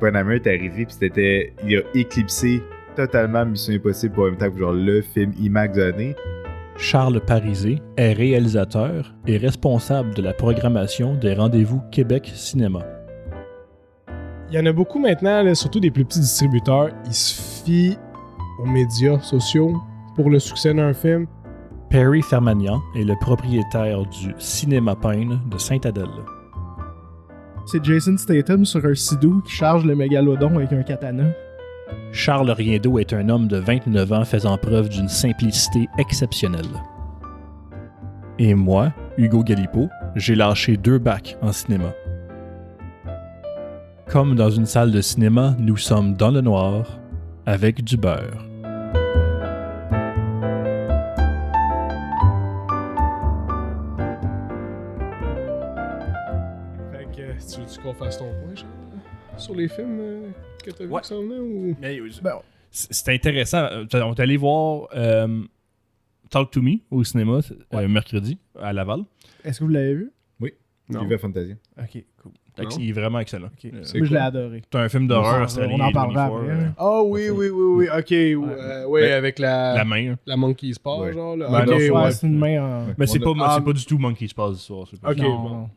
Oppenheimer est arrivé, puis il a éclipsé totalement Mission Impossible pour en même temps que genre le film IMAX de l'année. Charles Parisé est réalisateur et responsable de la programmation des rendez-vous Québec Cinéma. Il y en a beaucoup maintenant, là, surtout des plus petits distributeurs. Ils se fient aux médias sociaux pour le succès d'un film. Perry Fermagnan est le propriétaire du Cinéma Payne de Sainte-Adèle. C'est Jason Statham sur un sidou qui charge le mégalodon avec un katana. Charles Riendeau est un homme de 29 ans faisant preuve d'une simplicité exceptionnelle. Et moi, Hugo Galipeau, j'ai lâché 2 bacs en cinéma. Comme dans une salle de cinéma, nous sommes dans le noir, avec du beurre. Fait que, tu veux qu'on fasse ton point, Charles, sur les films que t'as vu qui s'en venaient, ou... Mais, c'est intéressant. On est allé voir Talk to Me au cinéma mercredi à Laval. Est-ce que vous l'avez vu? Oui, Non. Viva Fantasia. Ok, cool. Il est vraiment excellent. Okay. C'est Moi, je l'ai quoi? adoré. C'est un film d'horreur On australien. en parlera une fois, après, hein. Ah oui, ok. Oui, Ben, avec la main. Hein. la Monkey's Paw, Ouais. genre. Là. Ben, Ok, non, Ouais, ouais. c'est une main en... Mais c'est On a- pas du tout Monkey's Paw ce soir. C'est pas Ok, ça. Non, bon. non.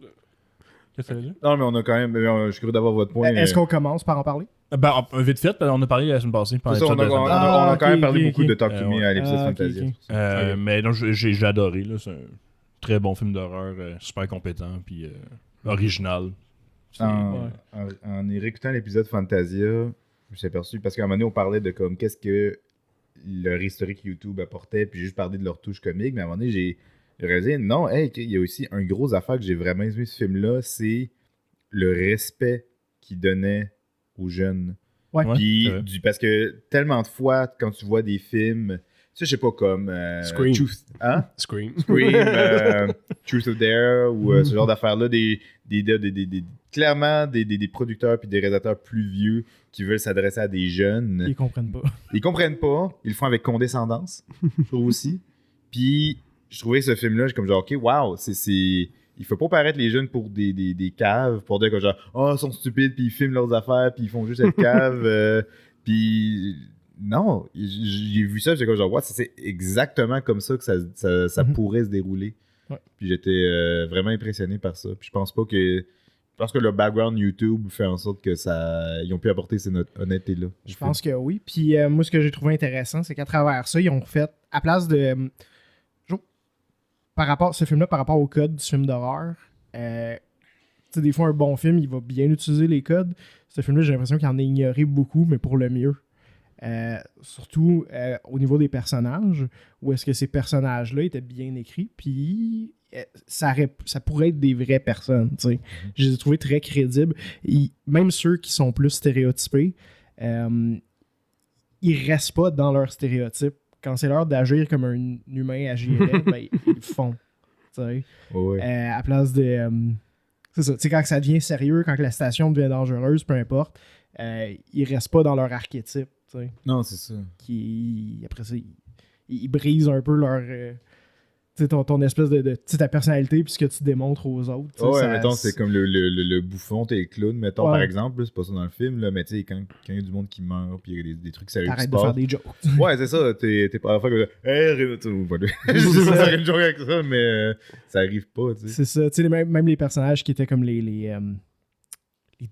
Qu'est-ce que ça veut dire? Non, mais on a quand même. Je suis curieux d'avoir votre point. Est-ce qu'on commence par en parler? Ben, vite fait, on a parlé la semaine passée. Pendant C'est ça, on a, l'épisode de la on a- semaine on a Ah, quand même ok, parlé ok, beaucoup ok. de Talk to Me Ouais. à l'épisode Ah, ok, Fantasia. ok. passée. Mais non, j'ai adoré. Là. C'est un très bon film d'horreur, super compétent, puis original. C'est- En réécoutant l'épisode Fantasia, je me suis aperçu, parce qu'à un moment donné, on parlait de comme qu'est-ce que leur historique YouTube apportait, puis juste parler de leur touche comique, mais à un moment donné, j'ai réalisé, non, hey, il y a aussi un gros affaire que j'ai vraiment aimé ce film-là, c'est le respect qu'il donnait aux jeunes. Ouais. Puis, c'est vrai. parce que tellement de fois, quand tu vois des films, tu sais, je sais pas, comme Scream. Hein? Scream. Scream, Truth or Dare, ou ce genre d'affaires-là, clairement des producteurs puis des réalisateurs plus vieux qui veulent s'adresser à des jeunes. Ils comprennent pas. Ils comprennent pas, ils le font avec condescendance, je trouve aussi. Puis je trouvais ce film-là, j'ai comme genre, ok, wow, il faut pas paraître les jeunes pour des caves, pour dire que genre, oh, ils sont stupides, puis ils filment leurs affaires, puis ils font juste être caves. Puis non, j'ai vu ça, j'ai comme genre, wow, c'est exactement comme ça que ça pourrait se dérouler. Ouais. Puis j'étais vraiment impressionné par ça. Puis je pense que le background YouTube fait en sorte que ils ont pu apporter cette honnêteté-là. Je pense que oui. Puis moi, ce que j'ai trouvé intéressant, c'est qu'à travers ça, ils ont fait, à place de... ce film-là, par rapport au code du film d'horreur, tu sais, des fois, un bon film, il va bien utiliser les codes. Ce film-là, j'ai l'impression qu'il en a ignoré beaucoup, mais pour le mieux. Surtout au niveau des personnages, où est-ce que ces personnages-là étaient bien écrits, puis ça pourrait être des vraies personnes, tu sais. Je les ai trouvés très crédibles. Même ceux qui sont plus stéréotypés, ils restent pas dans leur stéréotype. Quand c'est l'heure d'agir comme un humain agirait, ben, ils le font, tu sais. Ouais. À place de... c'est ça, tu sais, quand ça devient sérieux, quand la situation devient dangereuse, peu importe, ils restent pas dans leur archétype, tu sais. Non, c'est ça. Après ça, ils brisent un peu leur... tu sais, ton espèce de tu sais, ta personnalité puis ce que tu démontres aux autres. tu sais, Ouais, ça- mettons, c'est comme le bouffon, t'es le clown, mettons, Ouais. par exemple, là, c'est pas ça dans le film, là, mais tu sais, quand il y a du monde qui meurt, puis il y a des trucs sérieux qui se T'arrêtes de faire passent. des jokes. Ouais, c'est ça, t'es pas à la fois comme hey, Renato, ou pas de... Je sais C'est pas ça. faire une joke avec ça, mais ça arrive pas, tu sais. C'est ça, tu sais, même les personnages qui étaient comme les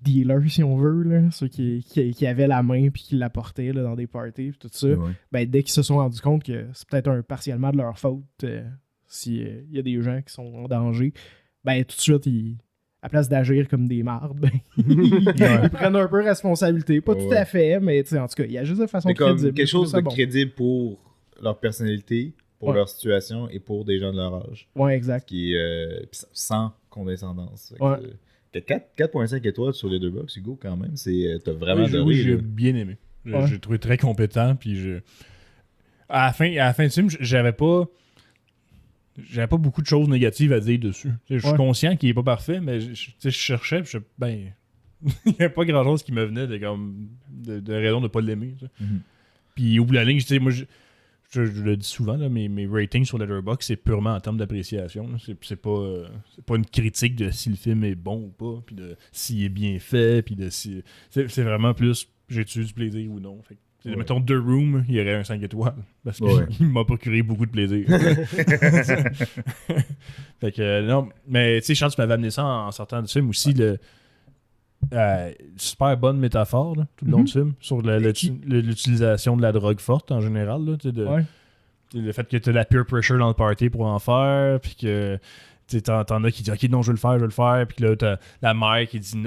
dealers, si on veut, là, ceux qui avaient la main puis qui l'apportaient là, dans des parties puis tout ça, Ouais. ben, dès qu'ils se sont rendus compte que c'est peut-être partiellement de leur faute s'il y a des gens qui sont en danger, ben tout de suite, à place d'agir comme des mardes, ben, ils prennent un peu responsabilité. Pas tout Ouais. à fait, mais tu sais, en tout cas, il y a juste de façon C'est comme crédible. quelque chose Je de trouve ça crédible pour leur personnalité, pour Ouais. leur situation et pour des gens de leur âge. bon. Ouais, exact. Qui est sans condescendance. Fait que, Ouais. T'as 4.5 étoiles sur les deux box, Hugo, quand même. T'as vraiment Oui, adoré. j'ai là. bien aimé. Ouais. J'ai trouvé très compétent. Puis à la fin du film, j'avais pas beaucoup de choses négatives à dire dessus. Tu sais, je suis Ouais. conscient qu'il est pas parfait, mais je cherchais. Puis il n'y a pas grand chose qui me venait de raison de pas l'aimer. Tu sais. Mhm. Puis au bout de la ligne, tu sais, moi, je le dis souvent, là, mes ratings sur Letterboxd, c'est purement en termes d'appréciation. Là. C'est pas une critique de si le film est bon ou pas, puis de s'il est bien fait, puis de si... C'est vraiment plus, j'ai-tu du plaisir ou non. Fait que, mettons, The Room, il y aurait un 5 étoiles, parce qu'il m'a procuré beaucoup de plaisir. Fait que, non, mais tu sais, Charles, tu m'avais amené ça en sortant du film aussi, super bonne métaphore là, tout le long du film sur l'utilisation de la drogue forte en général là, le fait que tu as la peer pressure dans le party pour en faire, puis que t'en as qui disent ok non je vais le faire, puis que là t'as la mère qui dit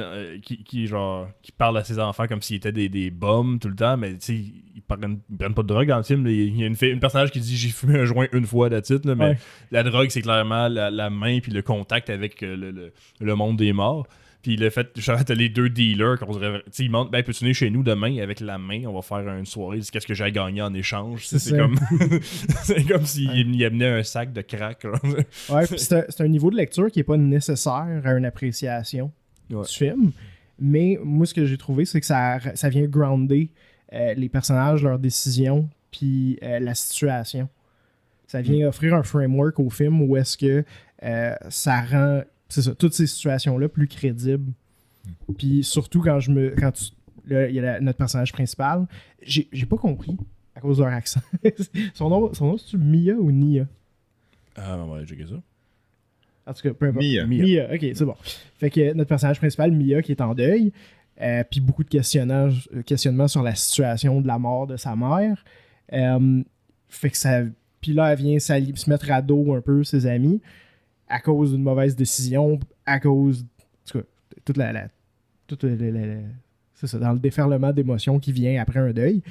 qui parle à ses enfants comme s'ils étaient des bums tout le temps, mais tu sais ils prennent pas de drogue dans le film. Il y a une personnage qui dit j'ai fumé un joint une fois d'attitude, mais la drogue c'est clairement la main puis le contact avec le monde des morts. Puis le fait, genre, t'as les deux dealers qu'on dirait. Tu sais, ils montrent, ben, peux-tu venir chez nous demain avec la main, on va faire une soirée, qu'est-ce que j'ai gagné en échange. C'est comme. C'est comme s'il amenait un sac de crack. Ouais, puis c'est un niveau de lecture qui est pas nécessaire à une appréciation du film. Mais moi, ce que j'ai trouvé, c'est que ça vient grounder les personnages, leurs décisions, puis la situation. Ça vient offrir un framework au film où est-ce que ça rend. C'est ça, toutes ces situations-là plus crédibles. Puis surtout quand il y a notre personnage principal, j'ai pas compris à cause de leur accent. son nom c'est-tu Mia ou Nia? Ah, ouais, j'ai ça. En tout cas, peu importe. Mia. Ok, c'est bon. Fait que notre personnage principal, Mia, qui est en deuil, puis beaucoup de questionnements sur la situation de la mort de sa mère. Fait que ça. Puis là, elle vient se mettre à dos un peu ses amis. À cause d'une mauvaise décision, à cause, en tout cas, c'est ça, dans le déferlement d'émotions qui vient après un deuil.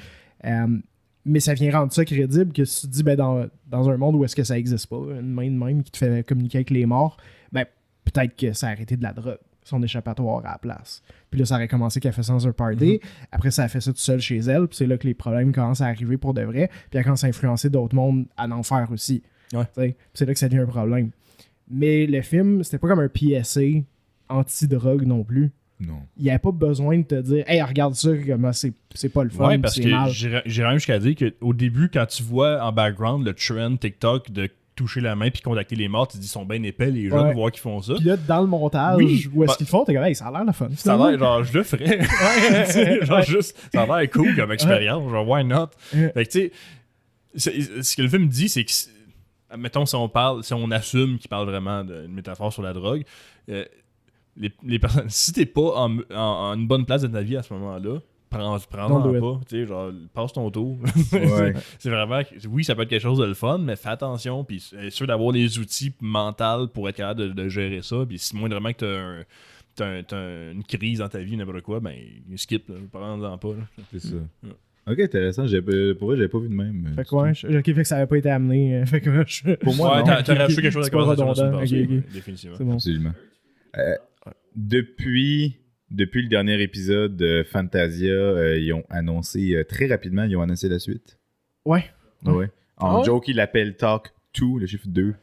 Mais ça vient rendre ça crédible que si tu te dis, ben, dans un monde où est-ce que ça n'existe pas, une main de même qui te fait communiquer avec les morts, ben, peut-être que ça a arrêté de la drogue, son échappatoire à la place. Puis là, ça aurait commencé qu'elle fait ça dans un party. Après, ça a fait ça tout seul chez elle. Puis c'est là que les problèmes commencent à arriver pour de vrai. Puis elle commence à influencer d'autres mondes à en faire aussi. Ouais. C'est là que ça devient un problème. Mais le film, c'était pas comme un PSA anti-drogue non plus. Non. Il n'y avait pas besoin de te dire « Hey, regarde ça, comment c'est pas le fun. » Ouais, parce que j'ai même jusqu'à dire qu'au début, quand tu vois en background le trend TikTok de toucher la main puis contacter les morts, tu te dis ils sont bien épais les jeunes, voir qu'ils font ça. Puis là, dans le montage, où est-ce qu'ils font, t'es comme « Hey, ça a l'air le fun. » Ça a l'air, genre, je le ferais. Genre, juste, ça a l'air cool comme expérience. Genre, why not? Fait que, tu sais, ce que le film dit, c'est que mettons, si on assume qu'il parle vraiment d'une métaphore sur la drogue, les personnes, si t'es pas en une bonne place de ta vie à ce moment-là, prends-en pas, tu sais, genre, passe ton tour. C'est vraiment, oui, ça peut être quelque chose de le fun, mais fais attention, puis sûr d'avoir les outils mentaux pour être capable de gérer ça, puis si moindrement que t'as une crise dans ta vie, n'importe quoi, ben, skip, prends-en pas. Là. C'est ça. Ok, intéressant. Pour vrai, j'avais pas vu de même. Fait que ouais, fait que ça avait pas été amené. Fait que pour moi, t'as rajouté quelque chose c'est pas redondant. Définitivement. C'est bon. Absolument. Depuis le dernier épisode de Fantasia, ils ont annoncé très rapidement, ils ont annoncé la suite. Ouais. En joke, ils l'appellent Talk 2, le chiffre 2.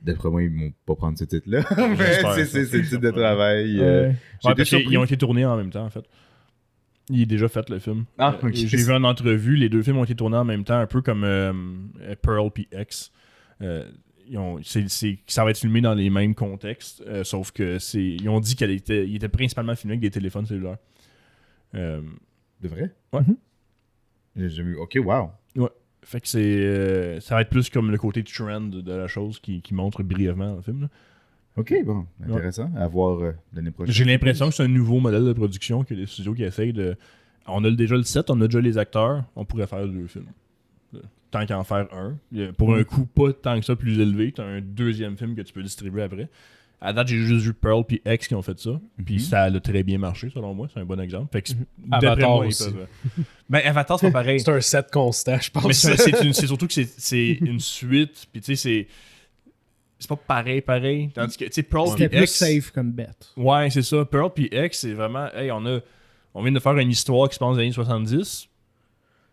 D'après moi, ils vont pas prendre ce titre-là. C'est le titre de travail. Ils ont été tournés en même temps, en fait. Il est déjà fait, le film. Okay. J'ai vu en entrevue, les deux films ont été tournés en même temps, un peu comme Pearl puis X. Ça va être filmé dans les mêmes contextes, sauf que ils ont dit qu'il était principalement filmé avec des téléphones cellulaires. De vrai? Ouais. J'ai vu. Ok, wow. Ouais. Fait que ça va être plus comme le côté trend de la chose qui montre brièvement dans le film. Là. Ok, bon, intéressant. À voir l'année prochaine. J'ai l'impression que c'est un nouveau modèle de production que les studios qui essayent de. On a déjà le set, on a déjà les acteurs, on pourrait faire 2 films. Tant qu'à en faire un. Pour un coût pas tant que ça plus élevé, t'as un deuxième film que tu peux distribuer après. À date, j'ai juste vu Pearl puis X qui ont fait ça. Puis ça a très bien marché, selon moi. C'est un bon exemple. Fait que Avatar moi, aussi. Ben, Avatar, c'est pas pareil. C'est un set constant, je pense. Mais c'est surtout que c'est une suite. Puis tu sais, c'est pas pareil. Tandis que, tu sais, Pearl puis C'était plus X... safe comme bête. Ouais, c'est ça. Pearl puis X, c'est vraiment... Hey, on vient de faire une histoire qui se passe dans les années 70.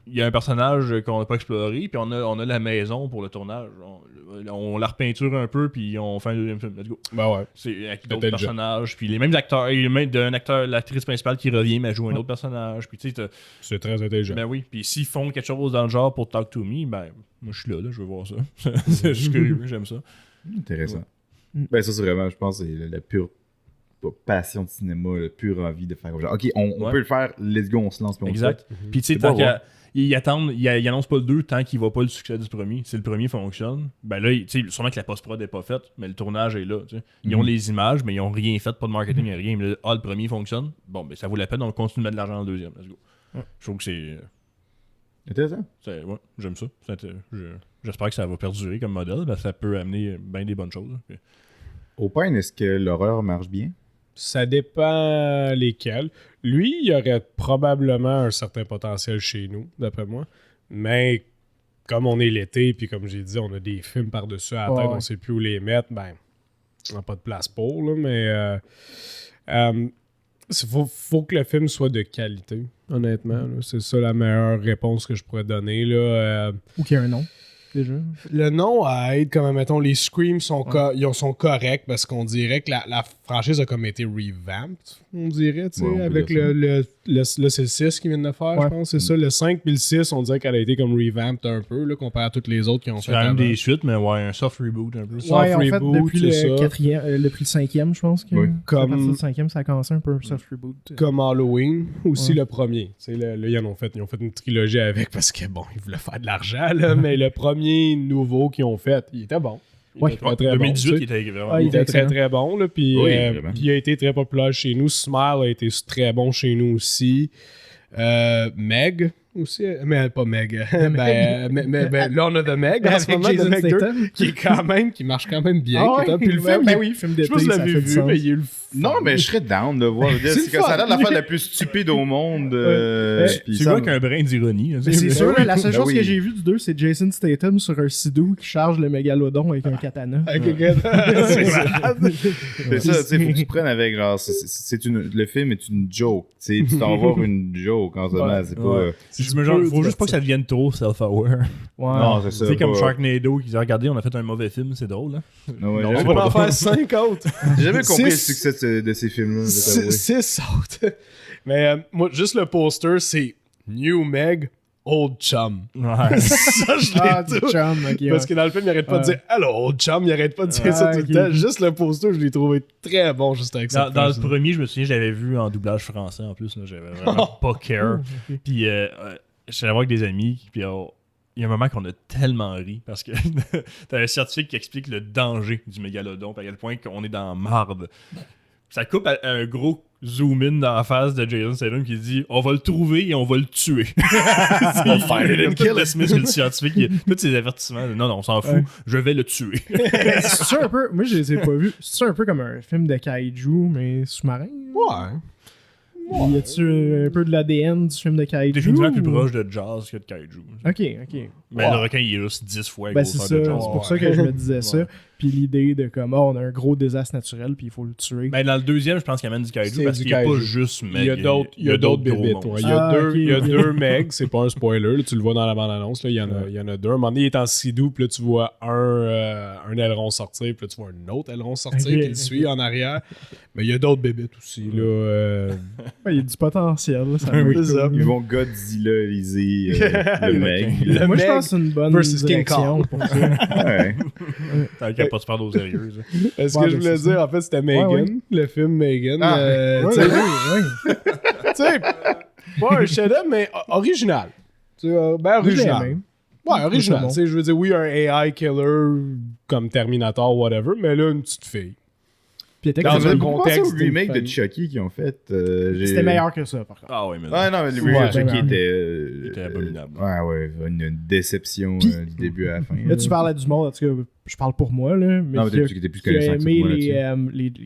Il y a un personnage qu'on n'a pas exploré, puis on a la maison pour le tournage. on la repeinture un peu, puis on fait un deuxième film. Let's go. Ben ouais. C'est avec d'autres personnages, puis les mêmes acteurs. Il y a même d'un acteur, l'actrice principale qui revient, mais elle joue un autre personnage. Puis tu sais, c'est très intelligent. Ben oui, puis s'ils font quelque chose dans le genre pour Talk to Me, ben moi je suis là, je veux voir ça. Je suis curieux, j'aime ça. Intéressant. Ben ça, c'est vraiment, je pense, c'est la pure passion de cinéma, la pure envie de faire genre, ok, on peut le faire, let's go, on se lance. Exact. Puis tu sais, tant qu'ils attendent, ils annoncent pas le 2 tant qu'il va pas le succès du premier. Si le premier fonctionne, ben là, tu sais, sûrement que la post-prod est pas faite, mais le tournage est là. T'sais. Ils ont les images, mais ils ont rien fait, pas de marketing, rien. Mais le premier fonctionne, bon, ben ça vaut la peine, on continue de mettre de l'argent dans le deuxième. Let's go. Je trouve que c'est. Intéressant. Ouais, j'aime ça. J'espère que ça va perdurer comme modèle, ben, ça peut amener bien des bonnes choses. Opine, est-ce que l'horreur marche bien? Ça dépend lesquels. Lui, il y aurait probablement un certain potentiel chez nous, d'après moi. Mais comme on est l'été, puis comme j'ai dit, on a des films par-dessus à la tête, on sait plus où les mettre, ben, on n'a pas de place pour, là, mais faut que le film soit de qualité, honnêtement. Là. C'est ça la meilleure réponse que je pourrais donner. Là. Ou qu'il y a un nom. Déjà. Le nom aide, comme mettons, les Screams sont corrects parce qu'on dirait que la franchise a comme été revamped, on dirait, tu sais, avec le c'est le 6 qu'ils viennent de faire, je pense, c'est ça. Le 5 puis le 6, on dirait qu'elle a été comme revamped un peu, là, comparé à toutes les autres qui ont fait. C'est quand même des suites, mais ouais, un soft reboot un peu. Soft reboot, depuis le quatrième, depuis le 5e, je pense que. Comme le 5e, ça a commencé un peu un soft reboot. Comme Halloween, aussi le premier. Là, ils ont fait une trilogie avec parce que, bon, ils voulaient faire de l'argent, là, mais le premier nouveau qu'ils ont fait, il était bon. Ouais, 2018, il était vraiment il était très très bon. Là, puis il a été très populaire chez nous. Smile a été très bon chez nous aussi. Meg aussi, mais pas Meg. Ben, là on a The Meg en ce moment, The Meg 2, qui marche quand même bien. Puis le film, film d'été, je pense que je l'avais vu, mais il est le non, mais je serais down de voir. C'est que ça a l'air de l'affaire la plus stupide au monde. Tu vois qu'un brin d'ironie. C'est sûr, la seule chose que j'ai vue du 2, c'est Jason Statham sur un Sidou qui charge le mégalodon avec un katana. C'est ça, tu sais, faut que tu prennes avec, genre, le film est une joke. Tu t'en vas une joke en ce moment, c'est pas... Faut juste pas que ça devienne trop self-aware. Non, c'est ça. C'est comme Sharknado qui dit, regardez, on a fait un mauvais film, c'est drôle. On va en faire 5 autres. J'ai jamais compris le succès de ces films-là. 6 autres. Mais moi, juste le poster, c'est New Meg, Old Chum. Ouais. Ça, je l'ai tout. Chum, okay, parce que dans le film, il arrête pas de dire Hello, Old Chum. Il arrête pas de dire ça tout le temps. Juste le poster, je l'ai trouvé très bon juste avec ça. Dans le premier, je me souviens, j'avais vu en doublage français en plus. Là, j'avais vraiment pas care. Puis, je allé voir avec des amis. Puis, il y a un moment qu'on a tellement ri parce que t'as un scientifique qui explique le danger du mégalodon, à quel point qu'on est dans marde. Ça coupe à un gros zoom-in dans la face de Jason Statham qui dit « On va le trouver et on va le tuer. » On va faire kill Smith, le scientifique. Tous ces avertissements. Non, on s'en fout. Je vais le tuer. C'est ça un peu... Moi, je les ai pas vus. C'est un peu comme un film de kaiju, mais sous-marin? Ouais. Y a-tu un peu de l'ADN du film de kaiju? Définitivement plus proche de jazz que de kaiju. Ok. Mais le requin, il est juste 10 fois c'est ça, c'est pour ça que je me disais ça. Puis l'idée de comme, on a un gros désastre naturel, puis il faut le tuer. Ben, dans le deuxième, je pense qu'il amène du kaiju parce qu'il n'y a pas juste Meg. Il y a d'autres bébites. Il y a deux Meg, c'est pas un spoiler. Là, tu le vois dans la bande-annonce. Il y en a deux. À un moment donné, il est en sidou, puis là, tu vois un aileron sortir, puis là, tu vois un autre aileron sortir qui le suit en arrière. Mais il y a d'autres bébites aussi. Là, il y a du potentiel. Ils vont Godzilla-iser le Meg. Moi, je pense que c'est une bonne direction pour ça. Tant qu'il n'y a pas de perdre au sérieux. Ce que je voulais dire, en fait, c'était Megan, le film Megan. Tu sais, pas un chef-d'œuvre, mais original. Ben original. Ouais, original. Je veux dire, oui, un AI killer comme Terminator, whatever, mais là, une petite fille. Dans un contexte au remake de Chucky qu'ils ont fait. C'était meilleur que ça, par contre. Ah oui, mais non, mais le remake de Chucky était abominable. Ouais, une déception du début à la fin. Là, tu parlais du monde, en tout cas, je parle pour moi, là, mais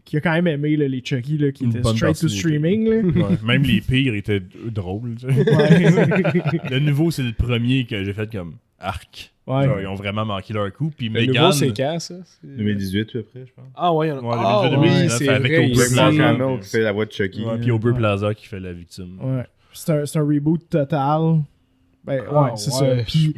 qui a quand même aimé les Chucky là, qui étaient straight to streaming. Là. Même les pires étaient drôles. Le nouveau, c'est le premier que j'ai fait comme arc. Ouais. Genre, ils ont vraiment manqué leur coup. Puis le nouveau, c'est quand, ça? 2018, puis après, je pense. Ah ouais, il y en a. 2018, c'est avec vrai. Aubrey Plaza qui fait la voix de Chucky. Puis Aubrey Plaza qui fait la victime. Ouais. C'est un reboot total. Ben, c'est ça. Puis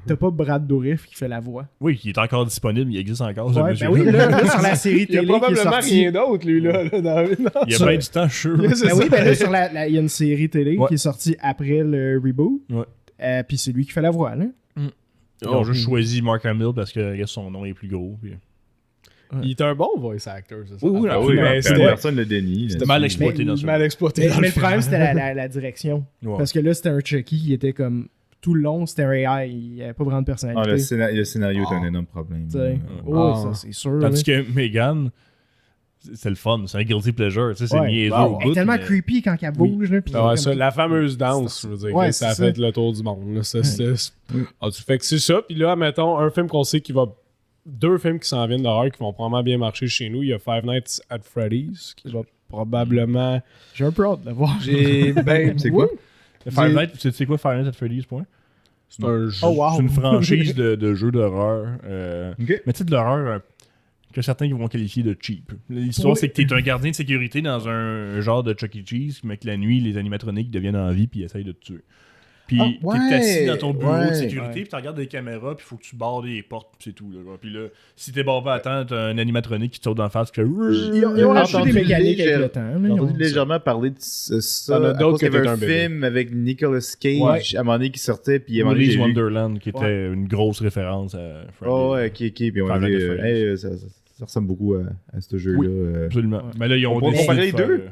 t'as pas Brad Dourif qui fait la voix. Oui, il est encore disponible, il existe encore. ce Ouais, monsieur. ben oui, là, sur la série Il y a télé qui est probablement sortie. rien d'autre, lui, là. Il y a bien du temps, je suis sûr. C'est Ben ça. oui, ben là, sur il y a une série télé Ouais. qui est sortie après le reboot. Ouais. Puis c'est lui qui fait la voix, là. Ils ont juste choisi Mark Hamill parce que son nom est plus gros. Puis... Il est un bon voice actor, c'est ça? Oui, Ah oui, mais personne le dénie. C'était mal exploité Mais dans ce mal exploité. dans Mais le le problème, film. c'était la direction. Ouais. Parce que là, c'était un Chucky qui était comme tout le long, c'était un AI. Il n'y avait pas vraiment de personnalité. Le scénario est un énorme problème. Tu sais. Oui, Ah. ça, c'est sûr. Tandis là. que Megan, c'est le fun, c'est un guilty pleasure. Tu sais, c'est Ouais. niaiseux Bah, au Elle est bout, tellement mais- creepy quand elle bouge. Là, puis Ah ouais, comme- ça, la fameuse danse, je veux dire, Ouais, que ça a c'est fait ça. le tour du monde. Là. Ah, tu fais que c'est ça. Puis là, mettons, un film qu'on sait qui va. 2 films qui s'en viennent d'horreur qui vont probablement bien marcher chez nous. Il y a Five Nights at Freddy's qui va probablement. J'ai un peu hâte de le voir. C'est quoi? Five Nights, tu sais quoi Five Nights at Freddy's, point? C'est un jeu. Oh wow. C'est une franchise de jeux d'horreur. Ok. Mais tu sais, de l'horreur que certains vont qualifier de cheap. L'histoire, Oui. c'est que t'es un gardien de sécurité dans un genre de Chuck E. Cheese, mais que la nuit, les animatroniques deviennent en vie puis ils essayent de te tuer. Puis Ah, ouais, t'es assis dans ton bureau de ouais. sécurité, Ouais. puis tu regardes des caméras, puis il faut que tu barres des portes, puis c'est tout. Là, quoi. Puis là, si t'es barré à temps, t'as un animatronique qui te saute d'en face, qui fait... Ils ont rajouté des mécaniques avec le temps. là, J'ai ils ont- entendu légèrement parler de ça. T'en as à d'autres cause qu'il y qui avait étaient un un bébé. film avec Nicolas Cage Ouais. à un moment donné qui sortait. Puis à un moment donné, Willy's j'ai vu- Wonderland, qui était une grosse référence à Freddy. Oh, ouais, ok. Puis on Five a Nights dit, at Freddy's. ça ressemble beaucoup à ce jeu-là. Oui. Absolument. Ouais. Mais là, ils ont On pourrait décidé comparer de les faire, deux?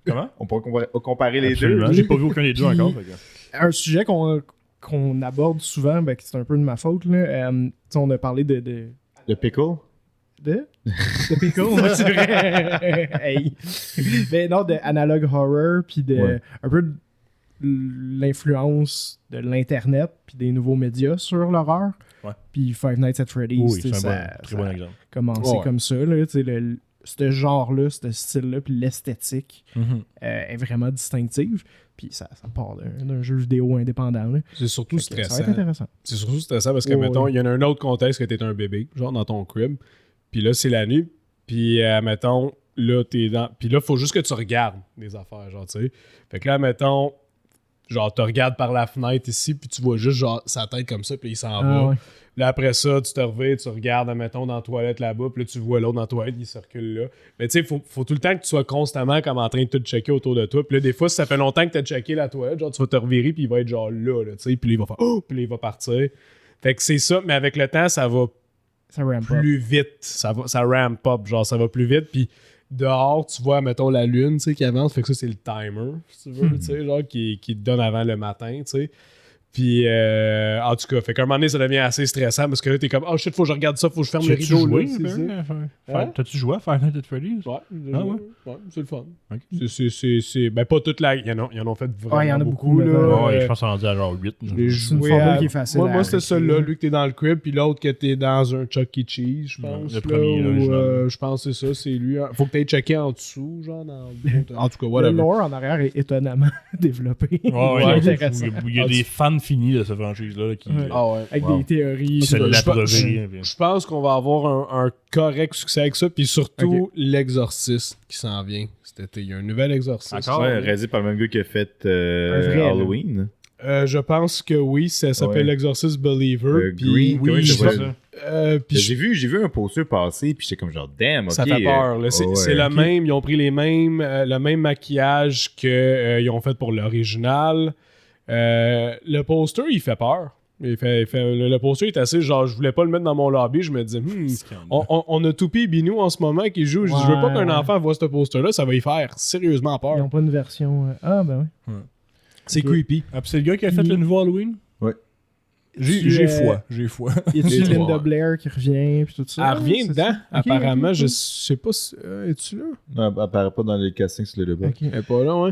Comment? On pourrait comparer les Absolument. deux. J'ai pas vu aucun des deux Puis- encore. fait que- Un sujet qu'on aborde souvent, ben, c'est un peu de ma faute. Là. Tu sais, on a parlé de Le pickle? De Pickle, ouais, c'est vrai. Hey. Mais non, de analog horror, puis de Ouais. un peu de l'influence de l'internet, puis des nouveaux médias sur l'horreur. Ouais. Puis Five Nights at Freddy's, Oui, tu sais, c'est un ça, très bon exemple. a commencé Ouais. comme ça. Là, tu sais, ce genre-là, ce style-là, puis l'esthétique est vraiment distinctive. Puis ça part d'un jeu vidéo indépendant. Là. C'est surtout Fait que ça va stressant. être intéressant. C'est surtout stressant parce que, Ouais, mettons, ouais. il y en a un autre contexte que t'es un bébé, genre dans ton crib. Puis là, c'est la nuit. Puis, mettons, là, t'es dans. Puis là, faut juste que tu regardes des affaires, genre, tu sais. Fait que là, mettons, genre, tu regardes par la fenêtre ici, puis tu vois juste, genre, sa tête comme ça, puis il s'en va. Ah, ouais. Là, après ça, tu te reviens, tu regardes, mettons, dans la toilette là-bas, puis là, tu vois l'autre dans la toilette, il circule là. Mais tu sais, faut tout le temps que tu sois constamment comme en train de tout checker autour de toi. Puis là, des fois, si ça fait longtemps que tu as checké la toilette, genre, tu vas te revirer, puis il va être genre là, tu sais, puis là, il va faire oh, puis là, il va partir. Fait que c'est ça, mais avec le temps, ça va Ça ramp up. plus vite. Ça ramp up, genre, ça va plus vite. Puis dehors, tu vois, mettons, la lune, tu sais, qui avance. Fait que ça, c'est le timer, si tu veux, tu sais, genre, qui te donne avant le matin, tu sais. Puis, en tout cas, fait qu'à un moment donné, ça devient assez stressant parce que là, t'es comme, oh shit, faut que je regarde ça, faut que je ferme le T'as-tu rideau. joué, Là, c'est ça. Hein? T'as-tu joué à Five Nights at Freddy's? Ouais, Ah ouais? ouais, c'est le fun. Ok. C'est ben, pas toute la. Il y en a fait vraiment Ouais, il y en a beaucoup, là. maintenant. Ouais, je pense qu'on est rendu à genre 8. J'ai C'est une joué formule à- qui est facile Moi, à moi c'était arrêter, celui-là, là. lui que t'es dans le crib, puis l'autre que t'es dans un Chuck E. Cheese, je pense. Le premier, là, l'original. je pense que c'est ça, c'est lui. Faut que t'aies checké en dessous, genre, dans. En tout cas, Le whatever. lore en arrière est étonnamment développé. Ouais, Ouais, il intéressant. y a des fans finis de cette franchise-là qui Ouais. Ah ouais. Avec Wow. des théories. se je pense- l'approuvaient. Je pense qu'on va avoir un correct succès avec ça, puis surtout l'exorciste qui s'en vient cet été. Il y a un nouvel exorciste. Encore? Ouais, réalisé par le même gars qui a fait Un vrai, là. Halloween. Je pense que oui, ça s'appelle Ouais. l'Exorcist Believer. puis Green, comment il je s'appelle? sais puis J'ai vu un poster passer, puis j'étais comme genre, damn, ok. ça fait peur. Là. C'est ouais, c'est le ok. même. Ils ont pris le même maquillage qu'ils ont fait pour l'original. Le poster, il fait peur. Le poster est assez genre, je voulais pas le mettre dans mon lobby. Je me disais, on a Toupie et Binou en ce moment qui joue. Je dis, je veux pas qu'un Ouais. enfant voit ce poster-là, ça va y faire sérieusement Ils peur. n'ont pas une version. Ah, ben oui. C'est creepy. Ah, puis c'est le gars qui a fait le nouveau Halloween? Ouais. J'ai foi. Y a-tu Les Linda trois. Blair qui revient, puis tout ça? Elle revient c'est dedans, ça? Ok, apparemment. ok, Je ok. sais pas si. Es-tu là? Non, elle apparaît pas dans les castings sur le débat. Ok. Elle est pas là, ouais.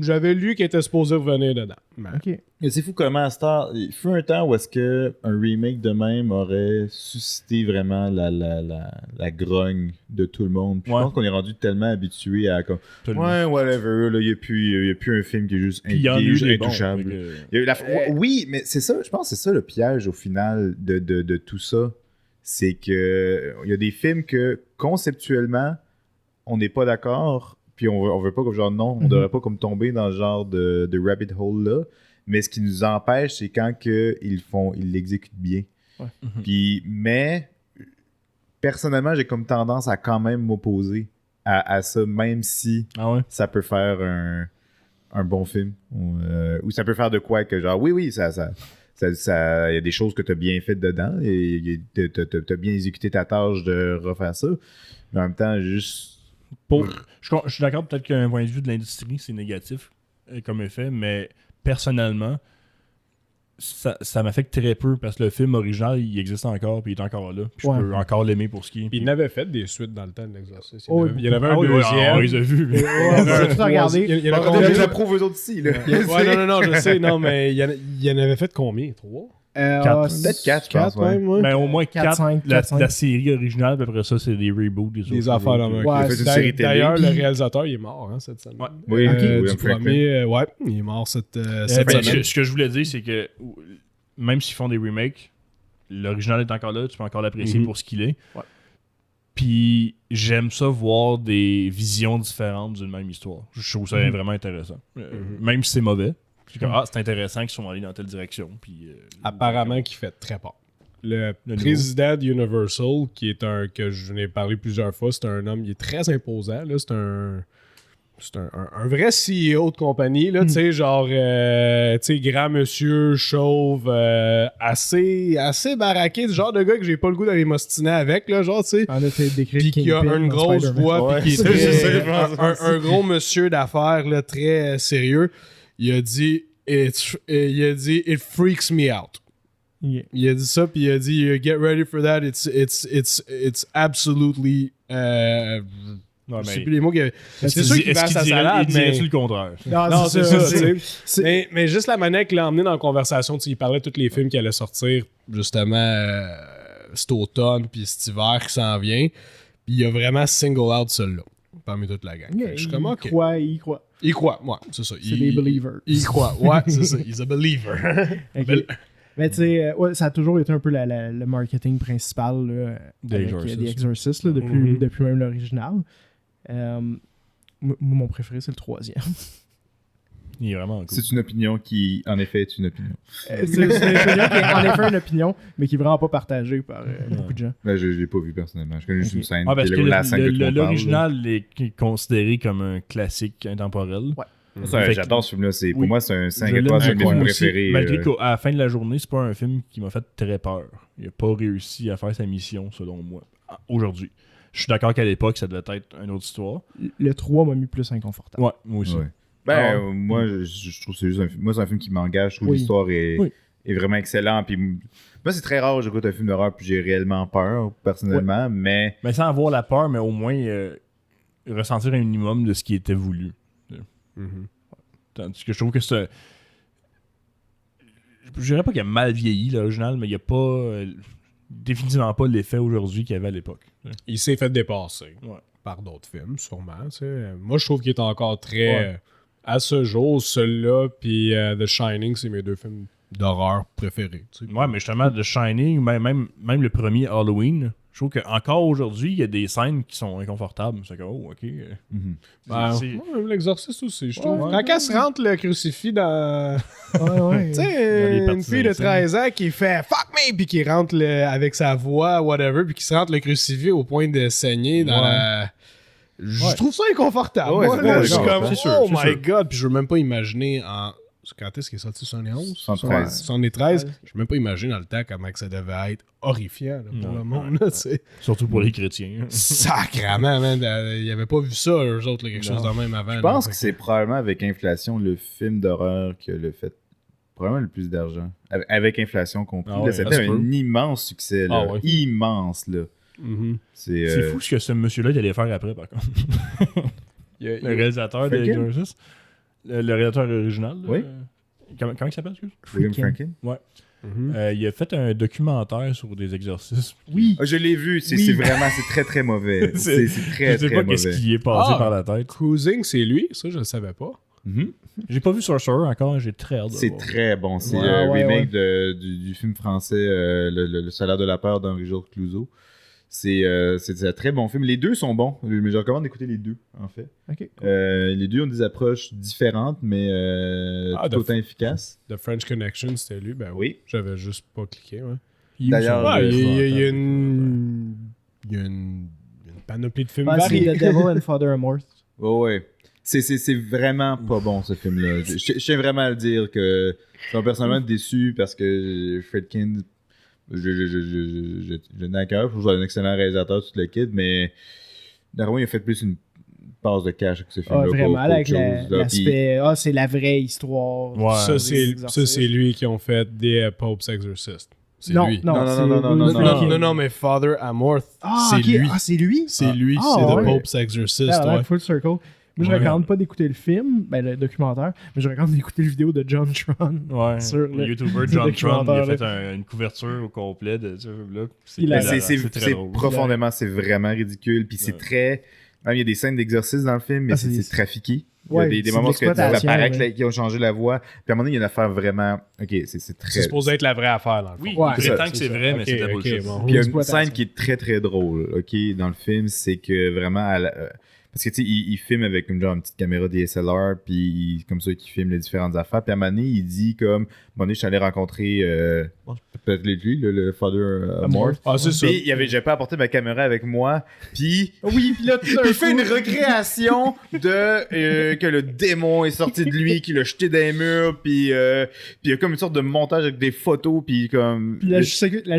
J'avais lu qu'elle était supposée revenir dedans. Mais- Ok. Mais c'est fou comment à Star. Il fut un temps où est-ce que un remake de même aurait suscité vraiment la grogne de tout le monde. Puis Ouais. je pense qu'on est rendu tellement habitué à comme. Absolument. Ouais, whatever. Là, il n'y a plus un film qui est juste, Puis il y en a qui est eu juste des bons. intouchable. fait que- Il y a eu oui, mais c'est ça. Je pense que c'est ça le piège au final de tout ça. C'est que il y a des films que conceptuellement, on n'est pas d'accord. Puis on veut pas comme genre non, on Mhm. devrait pas comme tomber dans le genre de rabbit hole là. Mais ce qui nous empêche, c'est quand ils l'exécutent bien. Ouais. Mais personnellement, j'ai comme tendance à quand même m'opposer à ça, même si ça peut faire un bon film. Ou ça peut faire de quoi que genre, oui, ça y a des choses que tu as bien faites dedans et tu as bien exécuté ta tâche de refaire ça. Mais en même temps, juste... Je suis d'accord, peut-être qu'un point de vue de l'industrie, c'est négatif comme effet, mais personnellement, ça m'affecte très peu parce que le film original, il existe encore, puis il est encore là. Puis je peux encore l'aimer pour ce qui est. Puis il n'avait fait des suites dans le temps de l'exercice. Il y en avait un deuxième. On les a vus. J'ai tout regardé. Il y en a On les approuve eux autres ici. Là. non, je sais. Non, mais il y en avait fait combien? 3? Peut-être 4, je pense. Même, ouais. Ben, au moins 4. 5. La série originale, puis après ça, c'est des reboots. Des affaires dans Il a fait une série télé. D'ailleurs, le réalisateur, il est mort cette semaine. Oui, du premier, il est mort cette semaine. Ce que je voulais dire, c'est que même s'ils font des remakes, l'original est encore là, tu peux encore l'apprécier pour ce qu'il est. Ouais. Puis j'aime ça voir des visions différentes d'une même histoire. Je trouve ça vraiment intéressant. Même si c'est mauvais. C'est comme, c'est intéressant qu'ils sont allés dans telle direction. Puis, apparemment qu'il fait très peur. Le président d'Universal, qui est que je n'ai parlé plusieurs fois, c'est un homme, il est très imposant. Là, c'est un vrai CEO de compagnie, là, tu sais, genre, grand monsieur, chauve, assez baraqué, ce genre de gars que j'ai pas le goût d'aller m'ostiner avec, là, genre, tu sais. Puis qui a une grosse voix, puis qui est un gros monsieur d'affaires, là, très sérieux. Il a dit, it freaks me out. Yeah. Il a dit ça, puis il a dit, get ready for that, it's absolutely... Non, je sais plus les mots que... C'est sûr qu'il va à sa salade, mais... Il dirait le contraire. Non, c'est ça. Mais juste la manière qu'il l'a emmené dans la conversation, il parlait de tous les films qui allaient sortir, justement, cet automne, puis cet hiver qui s'en vient. Puis il a vraiment single out celui-là, parmi toute la gang. Yeah, je suis comme, OK. Il croit. Il croit, ouais, c'est ça. C'est des believers. Il croit, ouais, c'est ça. He's a believer. Okay. Mais tu sais, ça a toujours été un peu le marketing principal là, avec The Exorcist là, depuis même l'original. Mon préféré, c'est le 3e. Il est vraiment cool. C'est une opinion qui, en effet, est une opinion. C'est une opinion qui est en effet une opinion, mais qui est vraiment pas partagée par beaucoup de gens. Ben, je l'ai pas vu personnellement. Je connais juste une scène. Parce que la scène l'original est considéré comme un classique intemporel. Ouais. J'adore ce film-là. Pour moi, c'est un 5 étoiles, c'est un de mes films préférés. Malgré qu'à la fin de la journée, c'est pas un film qui m'a fait très peur. Il a pas réussi à faire sa mission, selon moi, aujourd'hui. Je suis d'accord qu'à l'époque, ça devait être une autre histoire. Le 3 m'a mis plus inconfortable. Ouais, moi aussi. Ouais. Moi, je trouve que c'est juste un film. Moi, c'est un film qui m'engage. Je trouve que l'histoire est vraiment excellente. Puis moi, c'est très rare que j'écoute un film d'horreur puis j'ai réellement peur, personnellement. Mais sans avoir la peur, mais au moins ressentir un minimum de ce qui était voulu. Tandis que je trouve que c'est... Je dirais pas qu'il a mal vieilli, l'original, mais il n'y a pas... définitivement pas l'effet aujourd'hui qu'il y avait à l'époque. Il s'est fait dépasser par d'autres films, sûrement. T'sais. Moi, je trouve qu'il est encore très... à ce jour, celui-là puis The Shining, c'est mes 2 films d'horreur préférés. T'sais. Ouais, mais justement, The Shining, même le premier Halloween, je trouve qu'encore aujourd'hui, il y a des scènes qui sont inconfortables. C'est comme, oh, OK. Même l'exorciste aussi, je trouve. Quand elle se rentre le crucifix dans... tu sais, une fille de 13 ans qui fait « fuck me » puis qui rentre avec sa voix, whatever, puis qui se rentre le crucifix au point de saigner dans la... Je trouve ça inconfortable. Je suis comme « oh my God », puis je veux même pas imaginer en... Quand est-ce qu'il est sorti? 71? 73. Je peux même pas imaginer dans le temps comment que ça devait être horrifiant là, pour le monde. Là, surtout pour les chrétiens. Sacrement, man. Ils n'avaient pas vu ça, eux autres, là, quelque chose de même avant. Je pense que c'est probablement avec inflation le film d'horreur qui a fait probablement le plus d'argent. Avec inflation compris. C'était un immense succès. Là. Immense. Là. C'est fou ce que ce monsieur-là allait faire après, par contre. Le réalisateur de Exorcist. Le réalisateur original. Oui. Comment il s'appelle, excuse? William Franken. Ouais. Il a fait un documentaire sur des exorcismes. Oui. Je l'ai vu. C'est vraiment, c'est très très mauvais. C'est très très mauvais. Je sais pas qu'est-ce qui est passé par la tête. Cruising, c'est lui. Ça, je le savais pas. J'ai pas vu Sorcerer encore. J'ai très hâte de C'est voir. très bon. C'est le remake du film français Le salaire de la peur d'Henri-Georges Clouzot. C'est un très bon film. Les deux sont bons, mais je recommande d'écouter les deux, en fait. Ok, cool. Les deux ont des approches différentes, mais tout autant efficaces. The French Connection, c'était lui. Ben oui. J'avais juste pas cliqué. Ouais. D'ailleurs, Ouais, il y a une panoplie de films Ouais, c'est variés. The Devil and Father Amorth. Ouais. C'est vraiment pas bon, ce film-là. Je tiens vraiment à le dire que je suis personnellement déçu parce que Friedkin, je n'ai à cœur. Je trouve que c'est un excellent réalisateur, tout le kit, mais Darwin il a fait plus une passe de cash avec ce film-là. Vraiment, avec chose, là. l'aspect. C'est la vraie histoire. Ouais. Ça, Des c'est lui qui ont fait The Pope's Exorcist. C'est Non, lui. non, Non, mais Father Amorth, c'est c'est lui. Ah, c'est lui? C'est lui, Ah, c'est ouais. The Pope's Exorcist. Ouais, Ouais. Full Circle. Moi, je Ouais. recommande pas d'écouter le film, le documentaire, mais je recommande d'écouter le vidéo de John Tron. Ouais. Sur Le YouTuber John Tron, il a fait une couverture au complet de ce film-là. C'est profondément, c'est vraiment ridicule. Puis c'est très. Même il y a des scènes d'exercice dans le film, mais c'est trafiqué. Il y a des moments où ça paraît qu'ils ont changé la voix. Puis à un moment donné, il y a une affaire vraiment. Ok, c'est très. C'est supposé être la vraie affaire, dans le fond. Oui, Ouais, il prétend que c'est vrai, mais c'est de la bullshit. bon. Puis il y a une scène qui est très très drôle, ok, dans le film, c'est que vraiment. Parce que tu sais, il filme avec une petite caméra DSLR, puis comme ça, il filme les différentes affaires. Puis à un moment donné, il dit comme. À un moment donné, je suis allé rencontrer. Peut-être lui, le Father Amorth. Ah, c'est ça. Puis j'avais pas apporté ma caméra avec moi. Puis. Oui, puis là, tout d'un Puis il fait coup- une recréation de que le démon est sorti de lui, qu'il l'a jeté dans les murs, puis il y a comme une sorte de montage avec des photos, puis comme. Puis la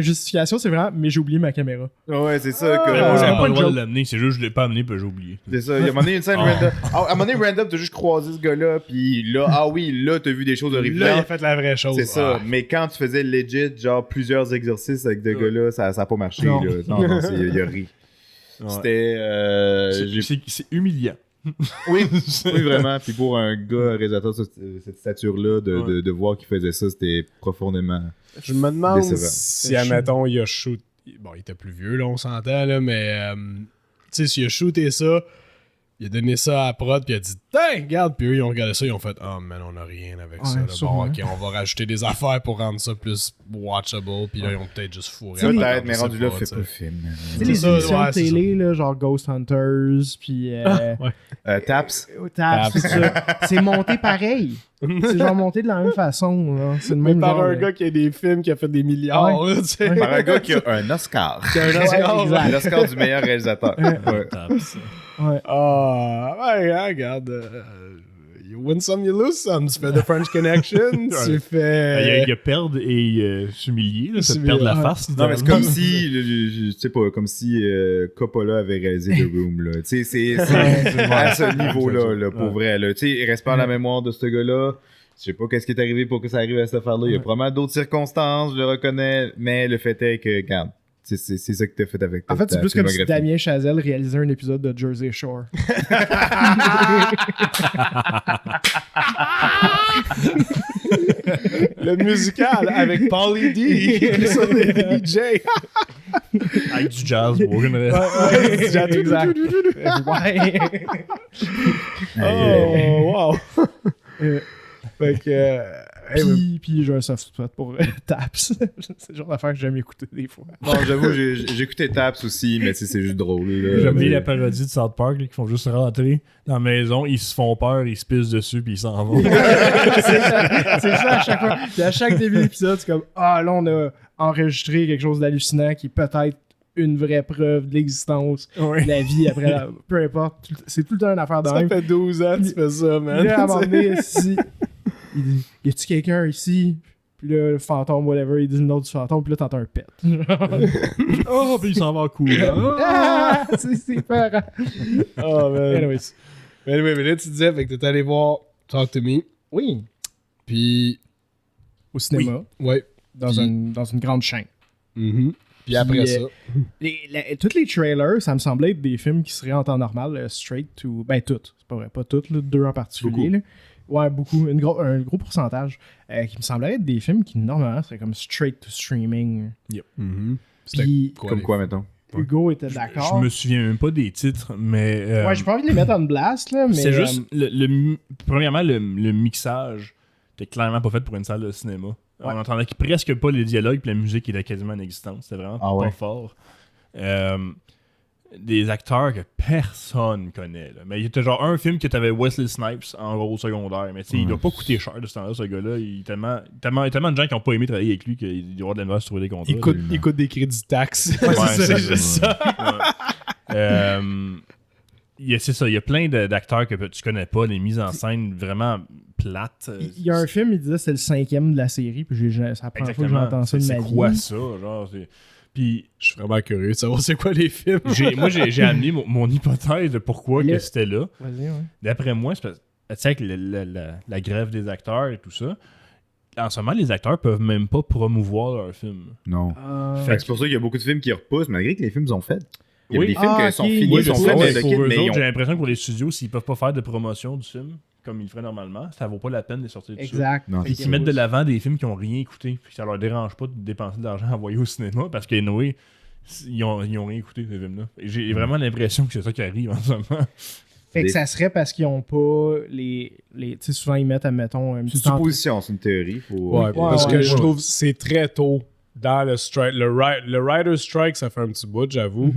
justification, c'est vraiment, mais j'ai oublié ma caméra. Ouais, c'est ça. Mais que... moi, j'avais pas pas une le droit joke. de l'amener, c'est juste que je l'ai pas amené, puis j'ai oublié. C'est ça. Il y a un moment donné, une scène random. À un moment donné, random, t'as juste croisé ce gars-là, puis là, là, t'as vu des choses Là, il a horribles. fait la vraie chose. C'est ça. Ah. Mais quand tu faisais legit, genre plusieurs exercices avec ce gars-là, ça a pas marché. Non. Là. Non, il a ri. Ouais. C'était. C'est humiliant. Oui, oui, vraiment. Puis pour un gars réalisateur de cette stature-là, de voir qu'il faisait ça, c'était profondément. Je me demande décevant. si, admettons, il a shoot. Bon, il était plus vieux, là, on s'entend, là, mais tu sais, s'il a shooté ça, il a donné ça à la prod, puis il a dit, tiens, regarde, puis eux, ils ont regardé ça, ils ont fait, oh, man, on a rien avec ça. Là. Bon, sûrement. ok, on va rajouter des affaires pour rendre ça plus watchable, puis là, ils ont peut-être juste fourré. Peut-être, mais rendu là, fait pas le film. Tu sais, les ça, émissions ouais, de c'est télé, là, genre Ghost Hunters, puis Taps. Taps, c'est ça. C'est monté pareil. C'est genre monté de la même façon. Là. C'est le Mais même par genre, un gars qui a des films qui a fait des milliards, Ouais. là, tu sais. Par un gars qui a un Oscar. Qui a un Oscar. exact. L'Oscar du meilleur réalisateur. Ouais. Ouais. Ah, ouais, hein, regarde. You win some, you lose some. Tu fais The French Connection, tu fais. Il y a perdre et s'humilier, là, c'est S'humilier, perdre la ouais. face. Non, mais c'est comme si, je sais pas, comme si Coppola avait réalisé The Room, là. Tu sais, c'est à ce niveau-là, là, pour vrai, là. Tu sais, il reste pas à la mémoire de ce gars-là. Je sais pas qu'est-ce qui est arrivé pour que ça arrive à cette affaire-là. Il y a probablement d'autres circonstances, je le reconnais, mais le fait est que, regarde, c'est ça que t'as fait avec ta En fait, c'est plus comme si filmographie. Damien Chazelle réalisait un épisode de Jersey Shore. Le musical avec Pauly D. sur les DJ. Avec du jazz, bon, j'aimerais. Exact. Ouais. Oh, wow. Fait que. Puis j'ai un soft spot pour Taps. C'est le genre d'affaire que j'aime écouter des fois. Non, j'avoue, j'écoutais Taps aussi, mais tu sais, c'est juste drôle, là. J'aime bien la parodie de South Park, là, qui font juste rentrer dans la maison, ils se font peur, ils se pissent dessus, puis ils s'en vont. C'est ça à chaque fois. Puis à chaque début d'épisode, c'est comme là, on a enregistré quelque chose d'hallucinant qui est peut-être une vraie preuve de l'existence de la vie après peu importe. C'est tout le temps une affaire de Ça même. fait 12 ans que tu fais ça, man. Puis là, à un moment donné, il dit y a-tu quelqu'un ici? Puis là, le fantôme, whatever, il dit le nom du fantôme, puis là, t'entends un pet. Oh, puis ils s'en vont en courant. Ah, c'est peur. Oh, man. Anyways. Mais là, tu disais, fait que t'es allé voir Talk to Me. Oui. Puis. Au cinéma, Ouais. dans Puis- une grande chaîne. Puis après Puis, ça. Tous les trailers, ça me semblait être des films qui seraient en temps normal, straight to. Ben, toutes. C'est pas vrai, pas toutes, là, deux en particulier. Là. Ouais, beaucoup. Un gros pourcentage. Qui me semblait être des films qui, normalement, seraient comme straight to streaming. Puis, Comme quoi, mettons? Hugo était Je d'accord. me souviens même pas des titres, mais. Ouais, j'ai pas envie de les mettre en blast, là, mais. C'est juste. Premièrement, le mixage était clairement pas fait pour une salle de cinéma. Ouais. On entendait presque pas les dialogues, puis la musique était quasiment inexistante. C'était vraiment Ah ouais. pas fort. des acteurs que personne connaît. Là. Mais il y a genre un film que t'avais Wesley Snipes en rôle secondaire. Mais tu sais, il doit pas coûter cher de ce temps-là, ce gars-là. Il y a tellement de gens qui ont pas aimé travailler avec lui qu'il doit avoir de la misère à se trouver des contrats. Il coûte des crédits taxes. Ouais, c'est juste ça. C'est ça, il y a plein d'acteurs que tu connais pas, des mises en scène vraiment plates. Il y a un film, il disait c'est le 5e de la série, puis c'est la première fois que j'entends ça de ma vie. C'est quoi ça? Genre, puis je suis vraiment curieux de savoir c'est quoi les films. Moi, j'ai amené mon hypothèse de pourquoi que c'était là. Vas-y, ouais. D'après moi, c'est parce tu sais, avec la grève des acteurs et tout ça, en ce moment, les acteurs peuvent même pas promouvoir leur film. Non. C'est pour ça qu'il y a beaucoup de films qui repoussent, malgré que les films sont faits. Il y a des films qui sont finis, Oui, sont faits, mais j'ai l'impression que pour les studios, s'ils peuvent pas faire de promotion du film, comme ils le feraient normalement, ça vaut pas la peine de sortir tout ça. Exact. Puis qu'ils mettent de l'avant des films qui ont rien écouté, puis ça leur dérange pas de dépenser de l'argent à envoyer au cinéma, parce que Noé, ils ont rien écouté, ces films-là. Et j'ai vraiment l'impression que c'est ça qui arrive en ce moment. Fait que ça serait parce qu'ils ont pas les tu sais, souvent ils mettent, admettons, une petite supposition, c'est une théorie. Parce que je trouve que c'est très tôt dans le strike. Le Writer's Strike, ça fait un petit bout, j'avoue.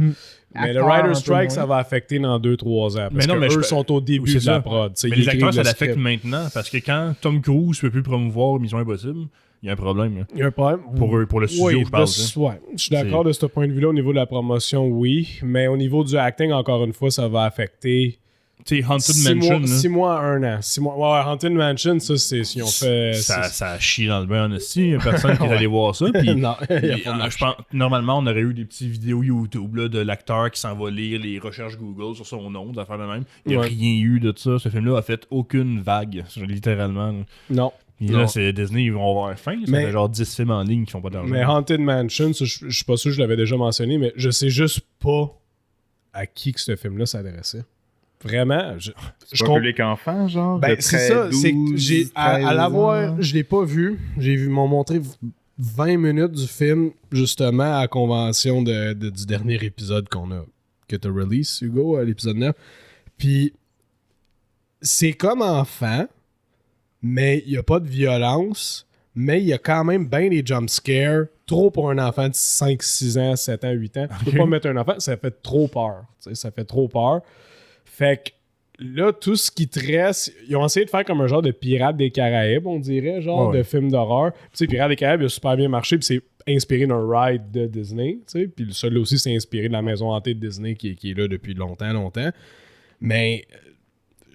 Mais le Writer's Strike, ça va affecter dans 2-3 ans. Parce qu'eux sont au début de la prod. Mais les acteurs, ça l'affecte maintenant. Parce que quand Tom Cruise peut plus promouvoir Mission Impossible, il y a un problème. Il y a un problème. Pour le studio, je parle. Ouais. Je suis d'accord de ce point de vue-là. Au niveau de la promotion, oui. Mais au niveau du acting, encore une fois, ça va affecter... Tu sais, Haunted Mansion. 6 mois à 1 an. 6 mois. Ouais, Haunted Mansion, ça, c'est si on fait. Ça a chié dans le bain, aussi. Il y a personne qui est allé voir ça. Puis, non, je pense, normalement, on aurait eu des petites vidéos YouTube là, de l'acteur qui s'en va lire les recherches Google sur son nom, d'affaires de même. Il n'y a rien eu de ça. Ce film-là a fait aucune vague, littéralement. Non. Et là, c'est Disney, ils vont avoir faim. Ça fait genre 10 films en ligne qui font pas d'argent. Mais Haunted Mansion, ça, je suis pas sûr que je l'avais déjà mentionné, mais je sais juste pas à qui que ce film-là s'adressait. Vraiment, je public enfant, genre. Ben, c'est ça. C'est que à l'avoir, je l'ai pas vu. Ils m'ont montré 20 minutes du film, justement, à la convention du dernier épisode que t'as release, Hugo, à l'épisode 9. Puis, c'est comme enfant, mais il n'y a pas de violence, mais il y a quand même bien des jumpscares, trop pour un enfant de 5, 6 ans, 7 ans, 8 ans. Tu peux pas mettre un enfant, ça fait trop peur. Ça fait trop peur. Fait que là, tout ce qui te reste, ils ont essayé de faire comme un genre de Pirates des Caraïbes, on dirait, genre de film d'horreur. Tu sais, Pirates des Caraïbes, il a super bien marché, puis c'est inspiré d'un ride de Disney, tu sais. Puis celui-là aussi, c'est inspiré de la maison hantée de Disney qui est là depuis longtemps. Mais,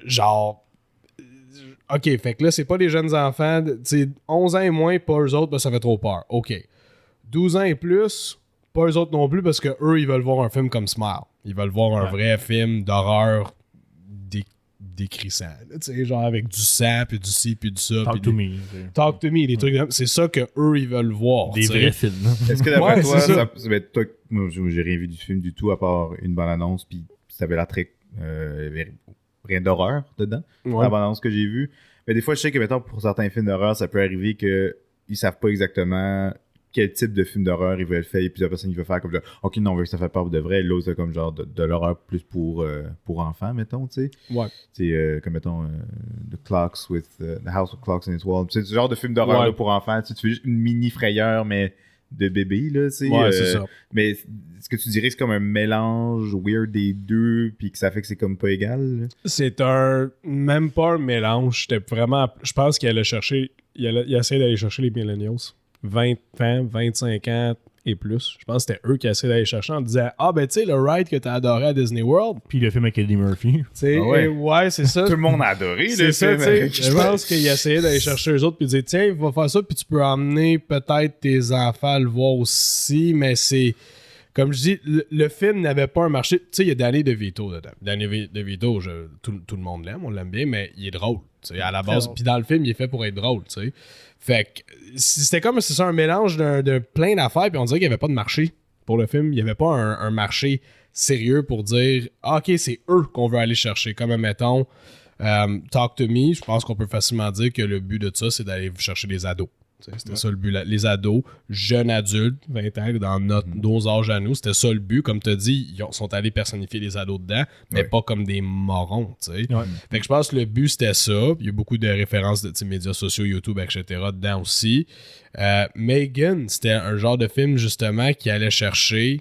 genre, OK, fait que là, c'est pas les jeunes enfants, tu sais, 11 ans et moins, pas eux autres, ça fait trop peur. OK. 12 ans et plus, pas eux autres non plus, parce que eux, ils veulent voir un film comme Smile. Ils veulent voir un vrai film d'horreur décrissant. Tu sais, genre avec du sang, puis du ci, puis du ça. Talk to me. Talk to me, des trucs comme ça. C'est ça qu'eux, ils veulent voir. Des vrais films. Est-ce que d'après toi, ça va être toi, moi, j'ai rien vu du film du tout, à part une bande-annonce, puis ça avait l'air très... rien d'horreur dedans, la bande-annonce que j'ai vue. Mais des fois, je sais que, mettons, pour certains films d'horreur, ça peut arriver qu'ils savent pas exactement quel type de film d'horreur ils veulent faire, et plusieurs personnes qui veulent faire comme genre, ok, non, on veut que ça fasse peur de vrai, l'autre c'est comme genre de l'horreur plus pour enfants, mettons, tu sais. Ouais. C'est comme, mettons, The House of Clocks and Its Walls. C'est ce genre de film d'horreur là, pour enfants, tu fais juste une mini frayeur, mais de bébé, là, tu sais. Ouais, c'est ça. Mais est-ce que tu dirais que c'est comme un mélange weird des deux, puis que ça fait que c'est comme pas égal? Là? C'est même pas un mélange, c'était vraiment, je pense qu'il allait chercher, il essayait d'aller chercher les millennials. 20 ans, 25 ans et plus. Je pense que c'était eux qui essayaient d'aller chercher en disant « Ah, ben tu sais, le ride que t'as adoré à Disney World. » Puis le film avec Eddie Murphy. Ouais, c'est ça. Tout le monde a adoré le film. Je pense qu'ils essayaient d'aller chercher eux autres puis dire « Tiens, va faire ça, puis tu peux emmener peut-être tes enfants à le voir aussi. » Mais c'est... Comme je dis, le film n'avait pas un marché. Tu sais, il y a Danny DeVito dedans. Danny DeVito, tout le monde l'aime, on l'aime bien, mais il est drôle. À la base. Puis dans le film, il est fait pour être drôle. T'sais. Fait que c'était comme c'est ça, un mélange de plein d'affaires. Puis on dirait qu'il n'y avait pas de marché pour le film. Il n'y avait pas un marché sérieux pour dire OK, c'est eux qu'on veut aller chercher. Comme, mettons, Talk to Me, je pense qu'on peut facilement dire que le but de ça, c'est d'aller chercher des ados. C'était ça le but. Les ados, jeunes adultes, 20 ans, dans nos âges à nous, c'était ça le but. Comme tu as dit, ils sont allés personnifier les ados dedans, mais pas comme des morons. Fait que je pense que le but, c'était ça. Il y a beaucoup de références de médias sociaux, YouTube, etc. dedans aussi. Megan, c'était un genre de film, justement, qui allait chercher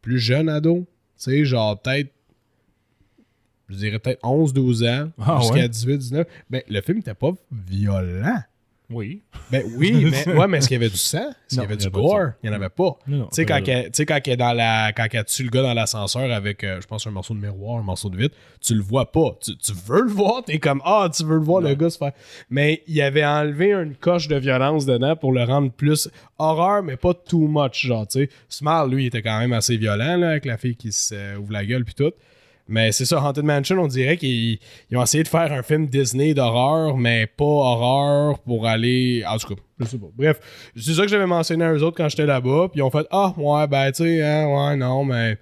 plus jeune ado. Tu sais, genre peut-être, je dirais peut-être 11-12 ans, jusqu'à 18-19. Ben, le film n'était pas violent. Oui. Ben oui, mais est-ce qu'il y avait du sang? Est-ce qu'il y avait du gore? Il n'y en avait pas. Tu sais, quand elle tue le gars dans l'ascenseur avec, je pense, un morceau de miroir, un morceau de vitre, tu le vois pas. Tu veux le voir, t'es comme, tu veux le voir, le gars se faire. Mais il avait enlevé une coche de violence dedans pour le rendre plus horreur, mais pas too much, genre, tu sais. Smile, lui, il était quand même assez violent, là, avec la fille qui se ouvre la gueule puis tout. Mais c'est ça, Haunted Mansion, on dirait qu'ils ont essayé de faire un film Disney d'horreur, mais pas horreur pour aller... En tout cas, je sais pas. Bref, c'est ça que j'avais mentionné à eux autres quand j'étais là-bas, puis ils ont fait « Ah, ouais, ben, tu sais, hein, ouais, non, mais... »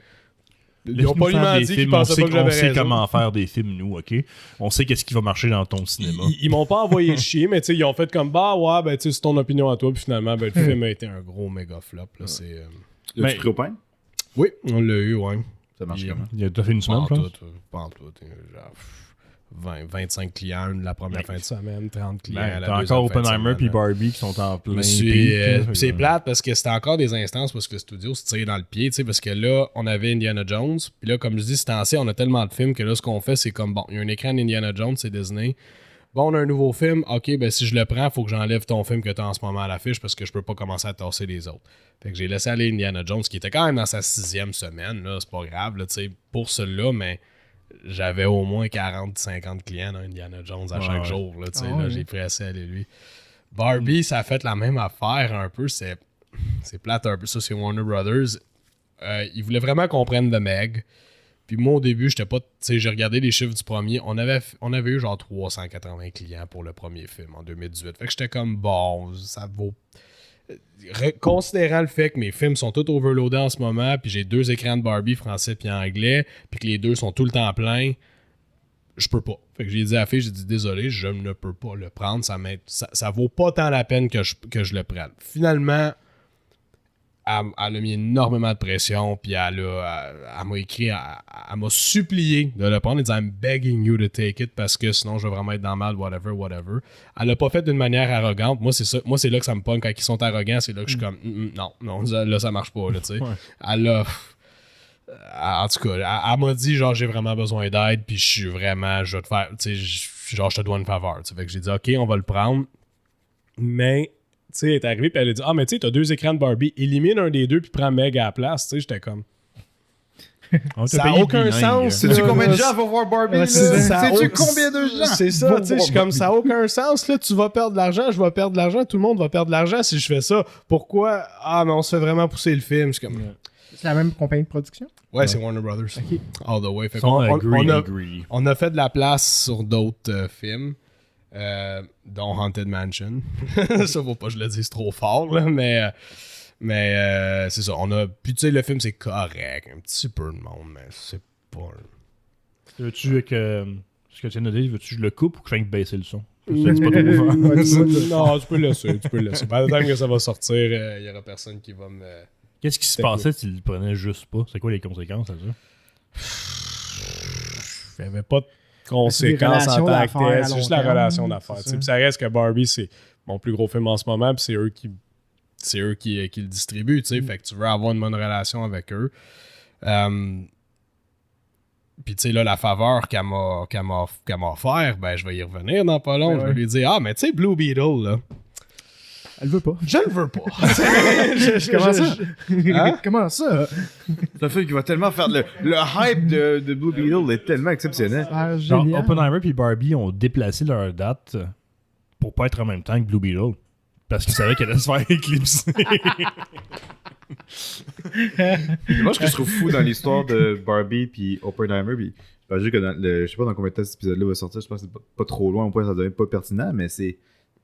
Ils ont pas lui dit qu'ils pensaient pas que j'avais raison. On sait comment faire des films, nous, OK? On sait qu'est-ce qui va marcher dans ton cinéma. Ils m'ont pas envoyé chier, mais tu sais, ils ont fait comme « Bah, ouais, ben, tu sais, c'est ton opinion à toi, puis finalement, ben, le film a été un gros méga flop, là, c'est... L'as-tu pris au pain? Oui, on l'a eu, ouais. Ça marche comment? Il a fait une semaine, je pense. Pas en tout. Genre 25 clients la première fin de semaine, 30 clients Ben, la t'as deuxième encore fin de Oppenheimer semaine, puis Barbie qui sont en plein c'est plate parce que c'était encore des instances parce que le studio se tirait dans le pied, tu sais, parce que là, on avait Indiana Jones, puis là, comme je dis, c'est ancien, on a tellement de films que là, ce qu'on fait, c'est comme, bon, il y a un écran d'Indiana Jones, c'est Disney. Bon, on a un nouveau film, ok, ben si je le prends, il faut que j'enlève ton film que t'as en ce moment à l'affiche parce que je peux pas commencer à tasser les autres. Fait que j'ai laissé aller Indiana Jones, qui était quand même dans sa 6e semaine, là, c'est pas grave, là, tu sais, pour celui-là, mais j'avais au moins 40-50 clients dans Indiana Jones à chaque jour, là, tu sais, là, j'ai pris assez aller lui. Barbie, ça a fait la même affaire un peu, c'est plate un peu, ça, c'est Warner Brothers. Ils voulaient vraiment qu'on prenne de Meg. Puis moi, au début, j'étais pas. Tu sais, j'ai regardé les chiffres du premier. On avait eu genre 380 clients pour le premier film en 2018. Fait que j'étais comme, bon, ça vaut. Considérant le fait que mes films sont tous overloadés en ce moment, puis j'ai 2 écrans de Barbie français puis anglais, puis que les 2 sont tout le temps pleins, je peux pas. Fait que j'ai dit à la fille, j'ai dit désolé, je ne peux pas le prendre. Ça vaut pas tant la peine que je le prenne. Finalement, elle a mis énormément de pression, puis elle m'a écrit, elle m'a supplié de le prendre, elle dit I'm begging you to take it parce que sinon je vais vraiment être dans le mal, whatever. Elle l'a pas fait d'une manière arrogante. Moi, c'est ça. Moi, c'est là que ça me pogne quand ils sont arrogants, c'est là que je suis comme non, là ça marche pas, là, tu sais. Ouais. Elle a. En tout cas, elle m'a dit genre j'ai vraiment besoin d'aide, puis je vais te faire, tu sais, genre je te dois une faveur. T'sais. Fait que j'ai dit ok, on va le prendre, mais. Tu sais, elle est arrivée, puis elle a dit ah, mais tu sais, t'as 2 écrans de Barbie, élimine un des 2 puis prends Meg à la place. Tu sais, j'étais comme. Ça n'a aucun sens. Sais-tu combien de gens vont voir Barbie? Sais-tu combien de gens? C'est ça, tu sais, je suis comme ça n'a aucun sens. Là, tu vas perdre de l'argent, je vais perdre de l'argent, tout le monde va perdre de l'argent si je fais ça. Pourquoi? Ah, mais on se fait vraiment pousser le film. Je suis comme. C'est la même compagnie de production? Ouais, c'est Warner Brothers. Okay. All the way. Fait on a fait de la place sur d'autres films. Dont Haunted Mansion. Ça, faut pas que je le dise trop fort, là, mais c'est ça. Puis tu sais, le film, c'est correct. Un petit peu de monde, mais c'est pas... Veux-tu que... Ce que tu viens de dire, veux-tu que je le coupe ou que je fasse baisser le son? C'est pas trop fort. Non, tu peux le laisser. Par le temps que ça va sortir, il y aura personne qui va me... Qu'est-ce qui se passait s'il le prenait juste pas? C'est quoi les conséquences à ça? Il n'y avait pas de conséquences en tant que tel. C'est juste la relation d'affaires. Ça reste que Barbie, c'est mon plus gros film en ce moment, puis c'est eux qui le distribuent. Fait que tu veux avoir une bonne relation avec eux. Puis tu sais, là, la faveur qu'elle m'a offert, ben je vais y revenir dans pas long. Je vais lui dire ah, mais tu sais, Blue Beetle, là. Elle veut pas. Je le veux pas. Comment ça? Hein? Comment ça? C'est un film qui va tellement faire le hype de Blue Beetle est tellement exceptionnel. Genre, Oppenheimer et Barbie ont déplacé leur date pour pas être en même temps que Blue Beetle. Parce qu'ils savaient qu'elle allait se faire éclipser. Moi, ce que je trouve fou dans l'histoire de Barbie puis Oppenheimer, puis je sais pas dans combien de temps cet épisode-là va sortir, je pense que c'est pas trop loin, au point ça devient pas pertinent, mais c'est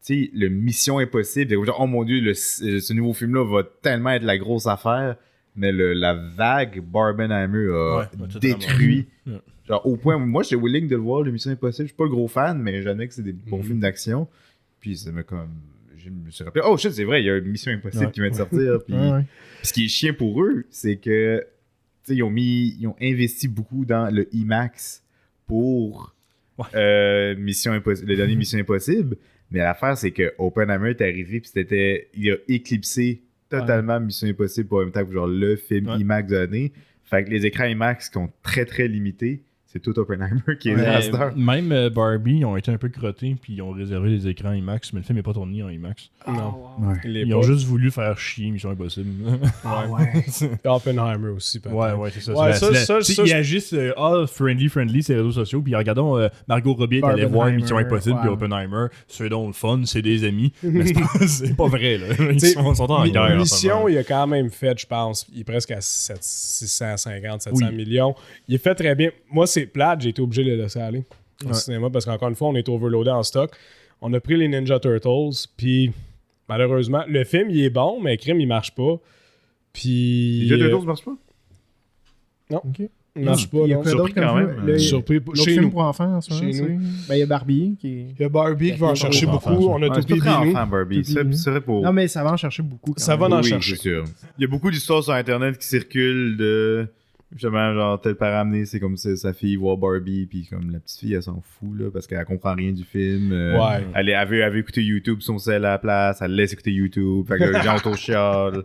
tu sais, le Mission Impossible, genre, oh mon dieu, ce nouveau film-là va tellement être la grosse affaire, mais la vague Barbenheimer a détruit. Ouais. Genre, au point où moi, j'étais willing de le voir, le Mission Impossible. Je suis pas le gros fan, mais j'admets que c'est des bons films d'action. Puis ça m'a comme. Je me suis rappelé, oh shit, c'est vrai, il y a un Mission Impossible qui vient de sortir. Puis ce qui est chiant pour eux, c'est que, tu sais, ils ont investi beaucoup dans le IMAX pour Mission Impossible, le dernier Mission Impossible. Mais l'affaire, c'est que Oppenheimer est arrivé, puis il a éclipsé totalement Mission Impossible pour en même temps que genre le film IMAX de l'année. Fait que les écrans IMAX qui sont très très limités, c'est tout Oppenheimer qui est master. Même Barbie, ils ont été un peu crottés, puis ils ont réservé les écrans IMAX, mais le film n'est pas tourné en IMAX. Non. Ils ont juste voulu faire chier Mission Impossible. Oppenheimer aussi, peut-être. Ouais, c'est ça. Ouais, ça, ils agissent friendly, ces réseaux sociaux, puis regardons, Margot Robbie est allée voir Mission Impossible, puis Oppenheimer, ceux dont le fun, c'est des amis, mais c'est pas vrai, là. Ils sont en guerre. Mission, il a quand même fait, je pense, il est presque à 650, 700 millions. Il est fait très bien. Moi, c'est plate, j'ai été obligé de le laisser aller au cinéma parce qu'encore une fois, on est overloadé en stock. On a pris les Ninja Turtles, puis malheureusement, le film, il est bon, mais Crime, il marche pas. Puis... Les Ninja Turtles marchent pas? Non. Okay. Il marche pas. Il y a quoi d'autre quand même. Surpris chez nous. Film pour enfants en ce moment, Chez nous. Ben, il y a Barbie qui est... Il y a Barbie qui va en chercher beaucoup. On a tout très nous. enfant, Barbie. C'est pour... Non, mais ça va en chercher beaucoup. Ça va en oui, chercher. C'est sûr. Il y a beaucoup d'histoires sur Internet qui circulent de... Justement, genre, tel parent amené, c'est comme sa fille voir Barbie, puis comme la petite fille, elle s'en fout, là, parce qu'elle comprend rien du film. Elle veut écouter YouTube son sel à la place, elle laisse écouter YouTube, fait que les gens auto-chialent.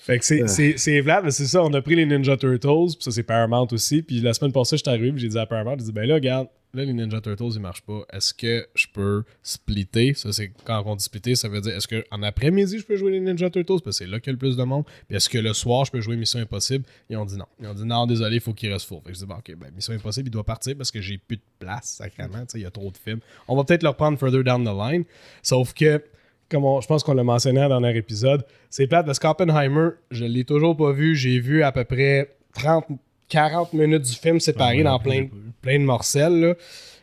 Fait que c'est Vlad, mais c'est ça, on a pris les Ninja Turtles, puis ça c'est Paramount aussi, puis la semaine passée, j'étais arrivé, puis j'ai dit à Paramount, j'ai dit, ben là, regarde, là, les Ninja Turtles, ils marchent pas. Est-ce que je peux splitter? Ça, c'est quand on dit splitter, ça veut dire, est-ce qu'en après-midi, je peux jouer les Ninja Turtles? Parce que c'est là qu'il y a le plus de monde. Puis est-ce que le soir, je peux jouer Mission Impossible? Ils ont dit non. Ils ont dit non, désolé, il faut qu'il reste full. Fait que je dis, bon, ok, ben, Mission Impossible, il doit partir parce que j'ai plus de place, sacrément. Tu sais, il y a trop de films. On va peut-être le reprendre further down the line. Sauf que, comme je pense qu'on l'a mentionné dans le dernier épisode, c'est plate parce qu'Oppenheimer, je l'ai toujours pas vu. J'ai vu à peu près 40 minutes du film séparés dans plein de morcelles.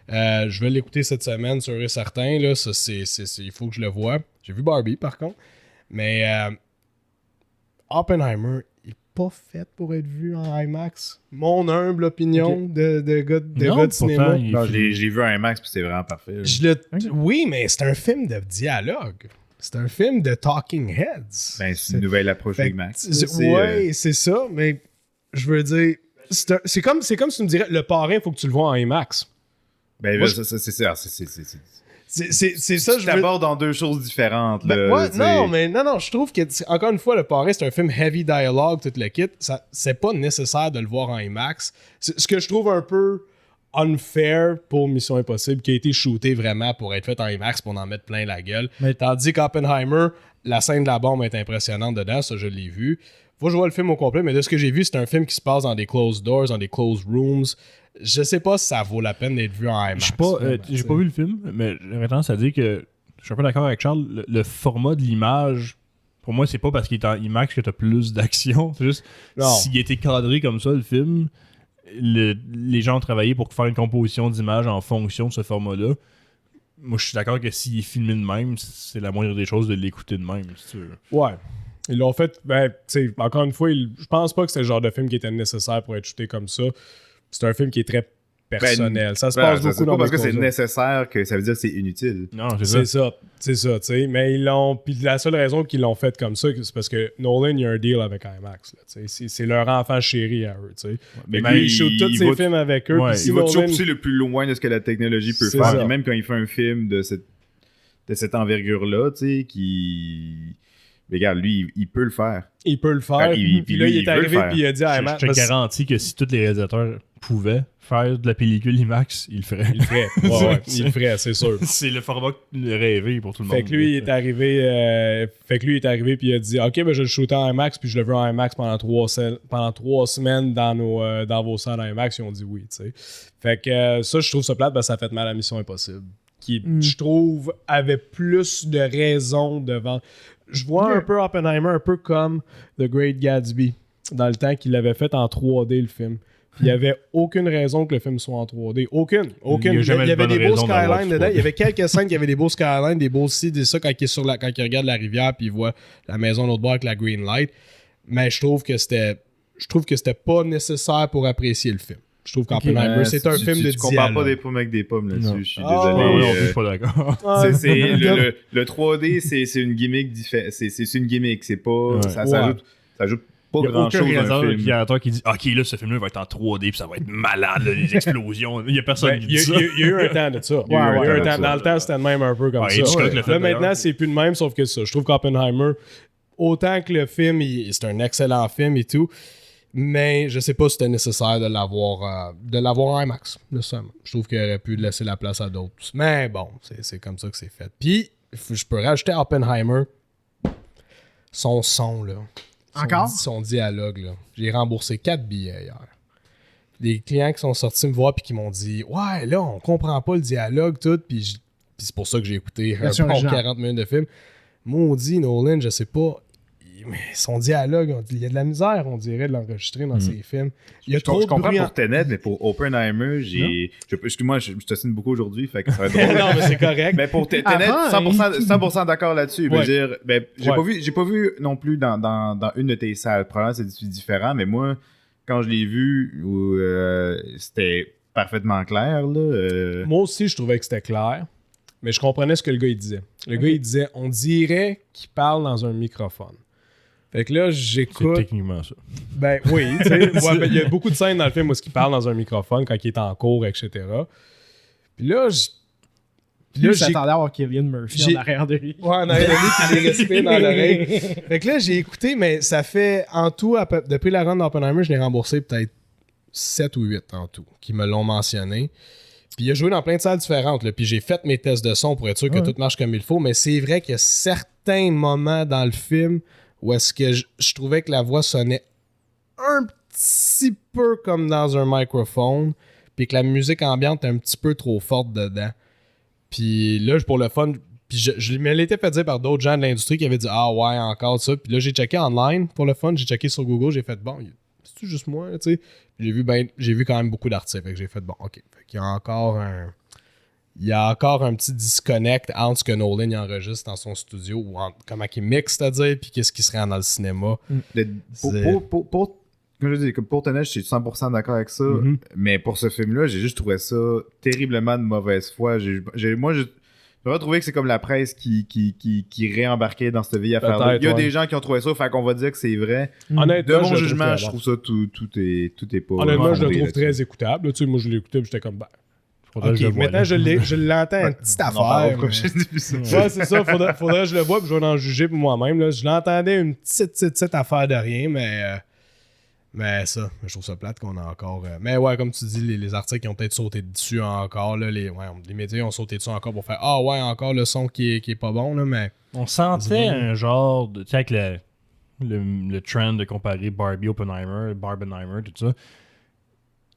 Là. Je vais l'écouter cette semaine, sûr et certain. Là. Ça, il faut que je le voie. J'ai vu Barbie, par contre. Mais Oppenheimer n'est pas fait pour être vu en IMAX. Mon humble opinion de gars de cinéma. Non, j'ai vu un IMAX, puis c'est vraiment parfait. Oui, mais c'est un film de dialogue. C'est un film de talking heads. Ben, c'est une nouvelle approche IMAX. Oui, c'est ça, mais je veux dire... C'est comme si tu me dirais, le parrain, il faut que tu le vois en IMAX. Ben, moi, c'est ça. C'est ça, je t'aborde dans deux choses différentes. Ben, là, non, je trouve que, encore une fois, le parrain, c'est un film heavy dialogue, tout le kit. C'est pas nécessaire de le voir en IMAX. Ce que je trouve un peu unfair pour Mission Impossible, qui a été shooté vraiment pour être fait en IMAX pour en mettre plein la gueule. Mais tandis qu'Oppenheimer, la scène de la bombe est impressionnante dedans, ça, je l'ai vu. Faut que je vois le film au complet, mais de ce que j'ai vu, c'est un film qui se passe dans des closed doors, dans des closed rooms. Je sais pas si ça vaut la peine d'être vu en IMAX. J'ai pas vu le film, mais j'aurais tendance à dire que je suis un peu d'accord avec Charles. Le format de l'image, pour moi, c'est pas parce qu'il est en IMAX que t'as plus d'action. C'est juste s'il était cadré comme ça, le film, les gens ont travaillé pour faire une composition d'image en fonction de ce format-là. Moi, je suis d'accord que s'il est filmé de même, c'est la moindre des choses de l'écouter de même, si tu veux. Ouais. Ils l'ont fait, encore une fois, je pense pas que c'est le genre de film qui était nécessaire pour être shooté comme ça. C'est un film qui est très personnel. Ça se passe beaucoup dans parce que c'est nécessaire que ça veut dire que c'est inutile. Non, c'est ça, tu sais. Mais ils l'ont. Puis la seule raison qu'ils l'ont fait comme ça, c'est parce que Nolan, il y a un deal avec IMAX. Là, c'est leur enfant chéri à eux. T'sais. Mais lui, il shoot tous ses films avec eux. Ouais, il va toujours pousser le plus loin de ce que la technologie peut faire. Et même quand il fait un film de cette envergure-là, tu sais, qui. Mais regarde, lui, il peut le faire. Il peut le faire. Puis là, il est arrivé puis il a dit à IMAX. Je te garantis que si tous les réalisateurs pouvaient faire de la pellicule IMAX, il le ferait. Il le ferait. Ouais, il le ferait, c'est sûr. C'est le format rêvé pour tout le monde. Fait que lui, il est arrivé puis il a dit OK, ben je vais le shooter en IMAX puis je le veux en IMAX pendant 3 semaines dans vos salles en IMAX. Ils ont dit oui, tu sais. Fait que ça, je trouve ça plate parce que ça fait mal à Mission Impossible. Qui, je trouve, avait plus de raisons devant. Je vois un peu Oppenheimer un peu comme The Great Gatsby, dans le temps qu'il avait fait en 3D le film. Puis il n'y avait aucune raison que le film soit en 3D. Aucune. Il y avait des beaux skylines dedans. Il y avait quelques scènes qui avaient des beaux skylines, des beaux ci, des ça quand il regarde la rivière puis il voit la maison de l'autre bord avec la green light. Mais je trouve que c'était pas nécsaire pour apprécier le film. Je trouve qu'Oppenheimer, c'est un film de dialogue. Tu compares pas des pommes avec des pommes là-dessus, je suis désolé. Non, je suis pas d'accord. Le 3D, c'est une gimmick différente. C'est une gimmick, c'est pas... Ça ajoute pas grand-chose dans le film. Qui dit « Ok, là, ce film-là va être en 3D puis ça va être malade, là, les explosions. » Il y a personne qui dit ça. Il y a eu un temps de ça. Dans le temps, c'était même un peu comme ça. Là, maintenant, c'est plus de même, sauf que ça. Je trouve qu'Oppenheimer... autant que le film, c'est un excellent film et tout, mais je sais pas si c'était nécessaire de l'avoir en IMAX, nécessairement. Je trouve qu'il aurait pu laisser la place à d'autres. Mais bon, c'est comme ça que c'est fait. Puis, je peux rajouter Oppenheimer, son son, là. Encore? Son dialogue, là. J'ai remboursé 4 billets hier. Des clients qui sont sortis me voir puis qui m'ont dit « Ouais, là, on comprend pas le dialogue, tout. » Puis c'est pour ça que j'ai écouté un bon 40 minutes de film. Maudit Nolan, je sais pas... Mais son dialogue, il y a de la misère, on dirait, de l'enregistrer dans ses films. Il y a trop Je de comprends bruit pour Tenet, mais pour Oppenheimer, excuse-moi, je te signe beaucoup aujourd'hui, fait que ça va être drôle. Non, mais c'est correct. Mais pour Tenet, 100% d'accord là-dessus. Ouais. Je veux dire, j'ai pas vu non plus dans une de tes salles. Probablement, c'est différent, mais moi, quand je l'ai vu, c'était parfaitement clair. Là, Moi aussi, je trouvais que c'était clair, mais je comprenais ce que le gars il disait. Le gars, il disait, on dirait qu'il parle dans un microphone. Fait que là, j'écoute... C'est techniquement ça. Ben oui, tu sais. Ouais, il y a beaucoup de scènes dans le film où il parle dans un microphone quand il est en cours, etc. Puis là, Là, j'attendais à avoir Cillian Murphy en arrière de lui. Ouais, en arrière de lui, puis il respire dans l'oreille. Fait que là, j'ai écouté, mais ça fait en tout, depuis la run d'Oppenheimer, je l'ai remboursé peut-être 7 ou 8 en tout, qui me l'ont mentionné. Puis il a joué dans plein de salles différentes, là. Puis j'ai fait mes tests de son pour être sûr que tout marche comme il faut, mais c'est vrai qu'il y a certains moments dans le film où est-ce que je trouvais que la voix sonnait un petit peu comme dans un microphone, puis que la musique ambiante est un petit peu trop forte dedans. Puis là, pour le fun, puis je me l'étais fait dire par d'autres gens de l'industrie qui avaient dit « Ah ouais, encore ça ». Puis là, j'ai checké online pour le fun, j'ai checké sur Google, j'ai fait « Bon, c'est-tu juste moi, tu sais ». J'ai vu quand même beaucoup d'articles, fait que j'ai fait « Bon, ok ». Fait qu'il y a encore un petit disconnect entre ce que Nolan enregistre dans son studio ou comment il mixe, c'est-à-dire, puis qu'est-ce qui serait dans le cinéma. Comme je dis, pour Tenet, je suis 100% d'accord avec ça, mais pour ce film-là, j'ai juste trouvé ça terriblement de mauvaise foi. Moi, j'ai trouvé que c'est comme la presse qui réembarquait dans cette vieille affaire-là. Il y a des gens qui ont trouvé ça, fait qu'on va dire que c'est vrai. Honnêtement, de mon jugement, je trouve ça tout est pas... Honnêtement, je le trouve très écoutable. Tu sais, moi, je l'ai écouté, puis j'étais comme, ok, maintenant je l'entends une petite affaire. Ouais, c'est ça, faudrait que je le vois, puis je vais en juger pour moi-même. Là. Je l'entendais une petite affaire de rien, mais ça, je trouve ça plate qu'on a encore... Mais ouais, comme tu dis, les articles qui ont peut-être sauté dessus encore, là, les médias ont sauté dessus encore pour faire « Ah ouais, encore le son qui est pas bon, là, mais... » On sentait un genre de... Tu sais, avec le trend de comparer Barbie, Barbenheimer, tout ça,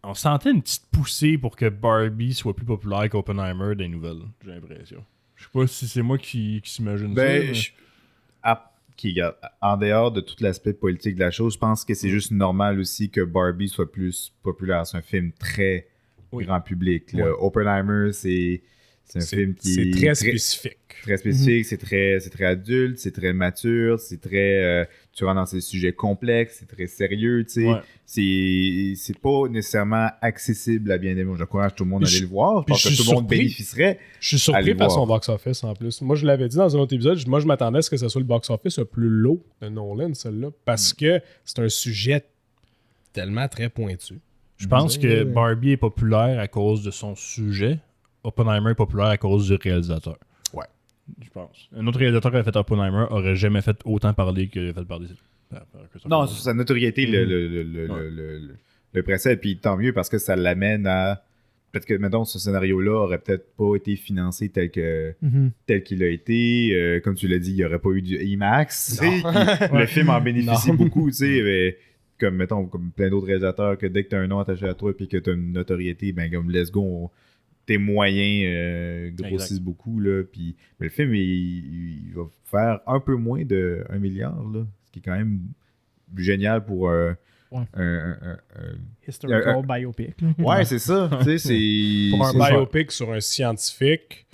on sentait une petite poussée pour que Barbie soit plus populaire qu'Oppenheimer des nouvelles, j'ai l'impression. Je sais pas si c'est moi qui s'imagine ça. Mais... En dehors de tout l'aspect politique de la chose, je pense que c'est juste normal aussi que Barbie soit plus populaire. C'est un film très grand public. Là. Oppenheimer, c'est un film qui est très spécifique. Très spécifique, c'est très adulte, c'est très mature, c'est très... tu rentres dans ces sujets complexes, c'est très sérieux, tu sais. C'est pas nécessairement accessible à bien des gens. J'encourage tout le monde à aller le voir. Je pense que tout le monde bénéficierait. Je suis surpris par son box-office en plus. Moi, je l'avais dit dans un autre épisode, moi, je m'attendais à ce que ce soit le box-office le plus low de Nolan, celle-là, parce que c'est un sujet tellement très pointu. Je pense que Barbie est populaire à cause de son sujet. Oppenheimer est populaire à cause du réalisateur. Ouais. Je pense. Un autre réalisateur qui a fait Oppenheimer aurait jamais fait autant parler qu'il a fait parler. Non, sa notoriété le précède, puis tant mieux parce que ça l'amène à... Peut-être que, mettons, ce scénario-là aurait peut-être pas été financé tel qu'il a été. Comme tu l'as dit, il n'y aurait pas eu du IMAX. Le film en bénéficie beaucoup, tu sais. Comme, mettons, comme plein d'autres réalisateurs, que dès que tu as un nom attaché à toi et que tu as une notoriété, ben comme let's go, tes moyens grossissent beaucoup. Là, mais le film, il va faire un peu moins de 1 milliard, là, ce qui est quand même génial pour un historical biopic. Ouais, c'est ça. Pour un biopic sur un scientifique.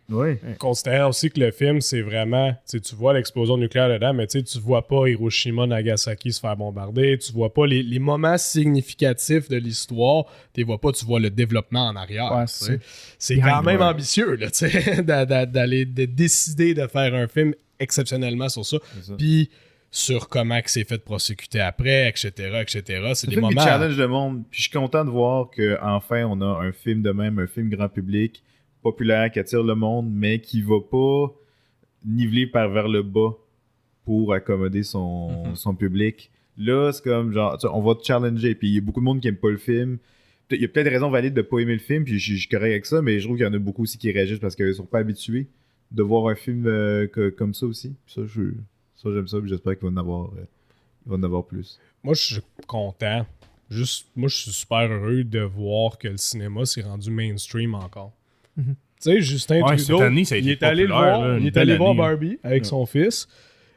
Ouais. Considère aussi que le film, c'est vraiment, tu vois l'explosion nucléaire dedans, mais tu vois pas Hiroshima, Nagasaki se faire bombarder, tu vois pas les moments significatifs de l'histoire, tu vois pas, tu vois le développement en arrière. Ouais, c'est quand même ambitieux là, d'aller décider de faire un film exceptionnellement sur ça. Puis sur comment que c'est fait prosécuter après, etc. C'est des moments... qui challenge le monde. Puis je suis content de voir qu'enfin, on a un film de même, un film grand public, populaire, qui attire le monde, mais qui va pas niveler vers le bas pour accommoder son public. Là, c'est comme genre, on va te challenger. Puis il y a beaucoup de monde qui aime pas le film. Il y a peut-être des raisons valides de pas aimer le film, puis je suis correct avec ça, mais je trouve qu'il y en a beaucoup aussi qui réagissent parce qu'ils sont pas habitués de voir un film comme ça aussi. Puis ça, j'aime ça, puis j'espère qu'il va en avoir plus. Moi, je suis content. Moi, je suis super heureux de voir que le cinéma s'est rendu mainstream encore. Tu sais, Justin Trudeau, cette année, ça a été il est allé voir Barbie avec son fils.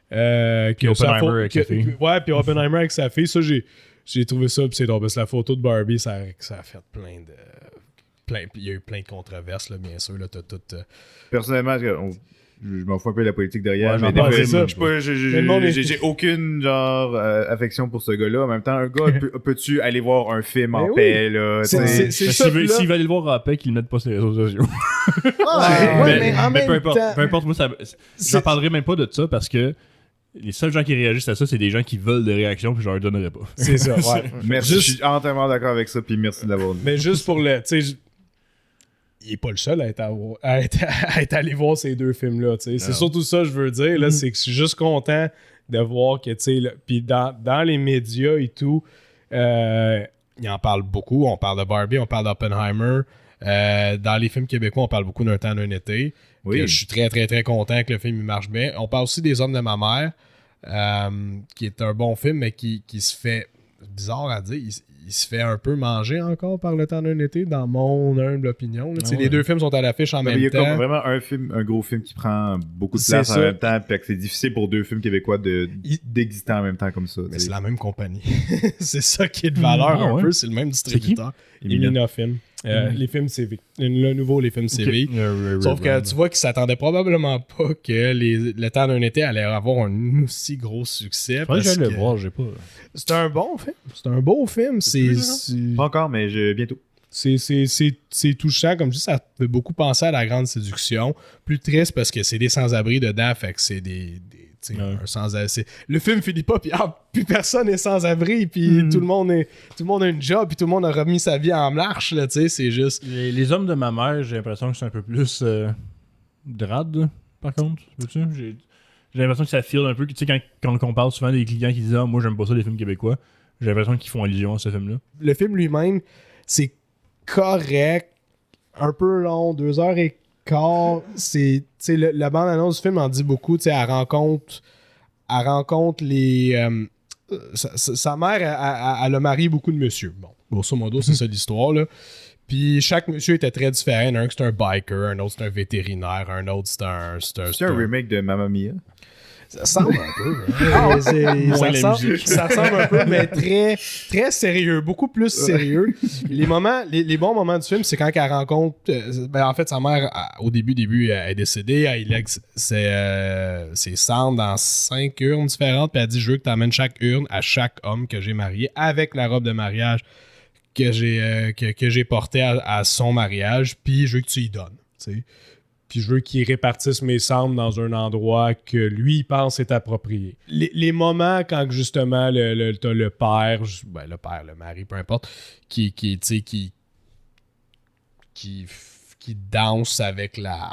Puis Oppenheimer avec sa fille. Ouais, puis Oppenheimer avec sa fille. Ça, j'ai trouvé ça, puis c'est drôle. Parce que la photo de Barbie, ça a fait plein de... Il y a eu plein de controverses, là, bien sûr. Là, Personnellement, je m'en fous un peu de la politique derrière. Ouais, mais j'ai aucune genre affection pour ce gars-là. En même temps, un gars, peux-tu aller voir un film en paix, là? S'il veut aller le voir en paix, qu'il le mette pas sur les réseaux sociaux. Mais peu importe, moi, j'en parlerai même pas de ça parce que les seuls gens qui réagissent à ça, c'est des gens qui veulent des réactions, puis je leur donnerai pas. C'est ça, ouais. Merci, je suis entièrement d'accord avec ça, puis merci d'avoir dit. Mais juste pour le... Tu sais, il est pas le seul à être allé voir ces deux films-là. C'est surtout ça que je veux dire. Là, c'est que je suis juste content de voir que, tu sais, puis dans les médias et tout, ils en parlent beaucoup. On parle de Barbie, on parle d'Oppenheimer. Dans les films québécois, on parle beaucoup d'un temps d'un été. Oui. Je suis très, très, très content que le film il marche bien. On parle aussi des Hommes de ma mère, qui est un bon film, mais qui se fait, bizarre à dire, il se fait un peu manger encore par le temps d'un été, dans mon humble opinion. Les deux films sont à l'affiche en même temps. Il y a comme vraiment un gros film qui prend beaucoup de place en même temps, puis que c'est difficile pour deux films québécois d'exister en même temps comme ça. Mais c'est la même compagnie. C'est ça qui est de valeur un peu, c'est le même distributeur. Imina Film. Les films CV. Le nouveau, les films CV. Sauf que tu vois qu'ils s'attendaient probablement pas que le temps d'un été allait avoir un aussi gros succès. Faudrait que j'aille le voir, j'ai pas. C'est un bon film. C'est un beau film. Pas encore, mais bientôt. C'est touchant. Comme je dis, ça fait beaucoup penser à La Grande Séduction. Plus triste parce que c'est des sans-abri dedans. Fait que c'est un sans-abri. Le film finit pas, puis plus personne n'est sans-abri, puis tout le monde a une job, puis tout le monde a remis sa vie en marche. Là, c'est juste... Les Hommes de ma mère, j'ai l'impression que c'est un peu plus drade, par contre. J'ai l'impression que ça file un peu. Tu sais, quand on parle souvent des clients qui disent « moi, j'aime pas ça, les films québécois », j'ai l'impression qu'ils font allusion à ce film-là. Le film lui-même, c'est correct, un peu long, 2h15. La bande-annonce du film en dit beaucoup. Elle rencontre les... sa mère, elle a marié beaucoup de monsieur. Bon, grosso modo, c'est ça l'histoire, là. Puis chaque monsieur était très différent. Un c'est un biker, un autre c'est un vétérinaire, un autre c'est un... C'est un remake de Mamma Mia. Ça ressemble un peu. Ça ressemble un peu, mais très, très sérieux. Beaucoup plus sérieux. Les bons moments du film, c'est quand elle rencontre... en fait, sa mère, au début, elle est décédée. Elle lègue ses cendres dans 5 urnes différentes. Puis elle dit, je veux que tu amènes chaque urne à chaque homme que j'ai marié avec la robe de mariage que j'ai portée à son mariage. Puis je veux que tu y donnes. T'sais. Puis je veux qu'il répartisse mes cendres dans un endroit que lui, il pense est approprié. Les moments quand justement t'as le père, le mari, peu importe, qui danse avec la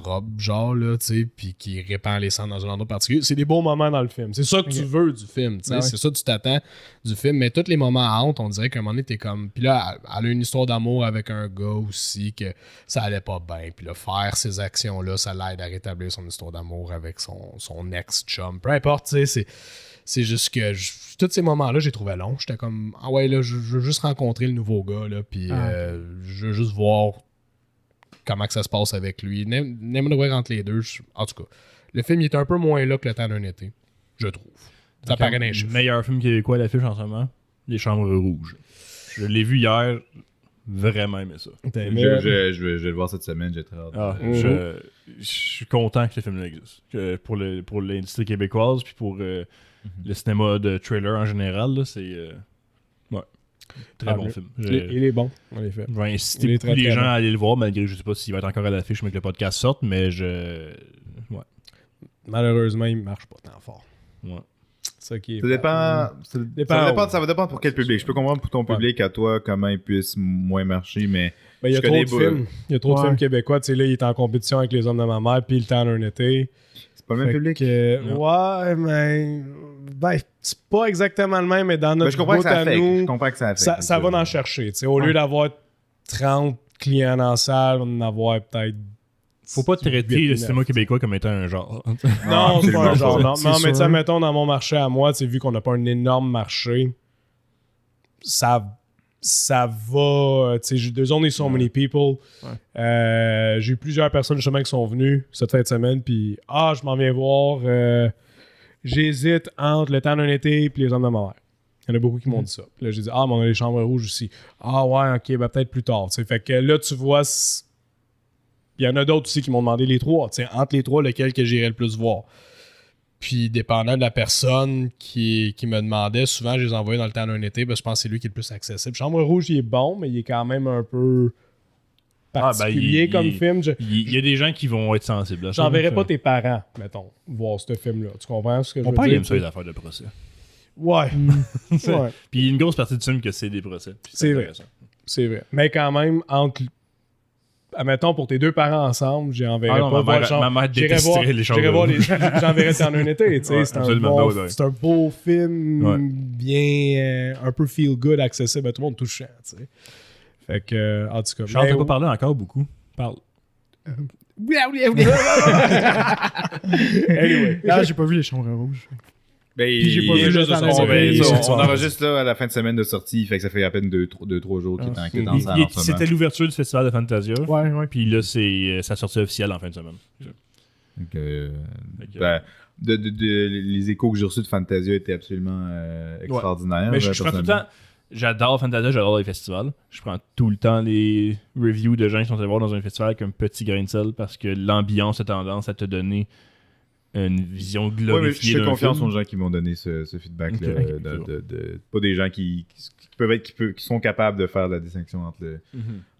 robe, genre, là, tu sais, puis qui répand les cendres dans un endroit particulier. C'est des beaux moments dans le film. C'est ça que tu veux du film, tu sais. C'est ça que tu t'attends du film. Mais tous les moments à honte, on dirait qu'à un moment donné, t'es comme... Puis là, elle a une histoire d'amour avec un gars aussi, que ça allait pas bien. Puis là, faire ces actions-là, ça l'aide à rétablir son histoire d'amour avec son ex-chum. Peu importe, tu sais, c'est juste que tous ces moments-là, j'ai trouvé long. J'étais comme, ah ouais, là, je veux juste rencontrer le nouveau gars, là, puis je veux juste voir comment que ça se passe avec lui. N'aimerais entre les deux. En tout cas, le film il est un peu moins là que Le temps d'un été, je trouve. Ça paraît d'un chiffre. Le meilleur film québécois à l'affiche en ce moment, Les Chambres Rouges. Je l'ai vu hier, vraiment aimé ça. Je vais le voir cette semaine, j'ai très hâte. Je suis content que ce film-là existe. Pour l'industrie québécoise, puis pour le cinéma de trailer en général, là, c'est... Très bon film. Il est bon, en effet. Je vais inciter beaucoup les gens à aller le voir, malgré je sais pas s'il va être encore à l'affiche mais que le podcast sorte, mais malheureusement, il marche pas tant fort. Ouais. Ça va dépendre pour quel public. Je peux comprendre pour ton public à toi comment il puisse moins marcher, mais il y a trop de films. Il y a trop de films québécois. Tu sais, là, il est en compétition avec Les Hommes de ma mère puis Le temps d'un été. Pas le même public. Ouais, mais... Ben, c'est pas exactement le même, mais dans notre Je comprends que bout ça à affecte. nous, Je comprends que ça affecte. ça va en chercher. Au lieu d'avoir 30 clients dans la salle, on va en avoir peut-être... Faut pas traiter le cinéma québécois comme étant un genre. Non, c'est pas un genre. Non, C'est mais tu sais, sûr. mettons, dans mon marché à moi, vu qu'on n'a pas un énorme marché, ça va. Tu sais, there's only so many people. J'ai eu plusieurs personnes justement qui sont venues cette fin de semaine, puis je m'en viens voir. J'hésite entre Le temps d'un été et Les hommes de ma mère. Il y en a beaucoup qui m'ont dit ça. Puis là, j'ai dit, mais on a Les chambres rouges aussi. Ouais, ok, ben peut-être plus tard. T'sais. Fait que là, tu vois, il y en a d'autres aussi qui m'ont demandé les trois. T'sais, entre les trois, lequel que j'irais le plus voir. Puis, dépendant de la personne qui me demandait, souvent, je les envoyais dans Le temps d'un été, je pense que c'est lui qui est le plus accessible. Chambre rouge, il est bon, mais il est quand même un peu particulier comme film. Il y a des gens qui vont être sensibles à ça. J'enverrais pas tes parents, mettons, voir ce film-là. Tu comprends ce que je veux Mon père, dire? il aime ça, les affaires de procès. Ouais. Ouais. Puis il y a une grosse partie du film que c'est des procès. C'est vrai. C'est vrai. Mais quand même, admettons, pour tes deux parents ensemble, j'enverrais pas ma mère détesterait les chambres rouges. J'enverrais Temps d'un été, tu sais. Ouais, c'est absolument. c'est un beau film, bien, un peu feel good, accessible à tout le monde, touchant, tu sais. Fait que, en tout cas. Charles, t'as pas parlé encore beaucoup. Parle. Anyway. Là, j'ai pas vu Les chambres rouges. Puis j'ai pas vu juste Le temps d'un été. on enregistre là à la fin de semaine de sortie, fait que ça fait à peine 2-3 jours qu'il est dans salle en ce moment. C'était l'ouverture du festival de Fantasia. Ouais. Puis là, c'est sa sortie officielle en fin de semaine. Donc, les échos que j'ai reçus de Fantasia étaient absolument extraordinaires. Mais je prends tout le temps. J'adore Fantasia, j'adore les festivals. Je prends tout le temps les reviews de gens qui sont allés voir dans un festival avec un petit grain de sel parce que l'ambiance a tendance à te donner une vision glorifiée. Je fais d'un confiance film. aux gens qui m'ont donné ce feedback-là. Ok, Pas des gens qui sont capables de faire la distinction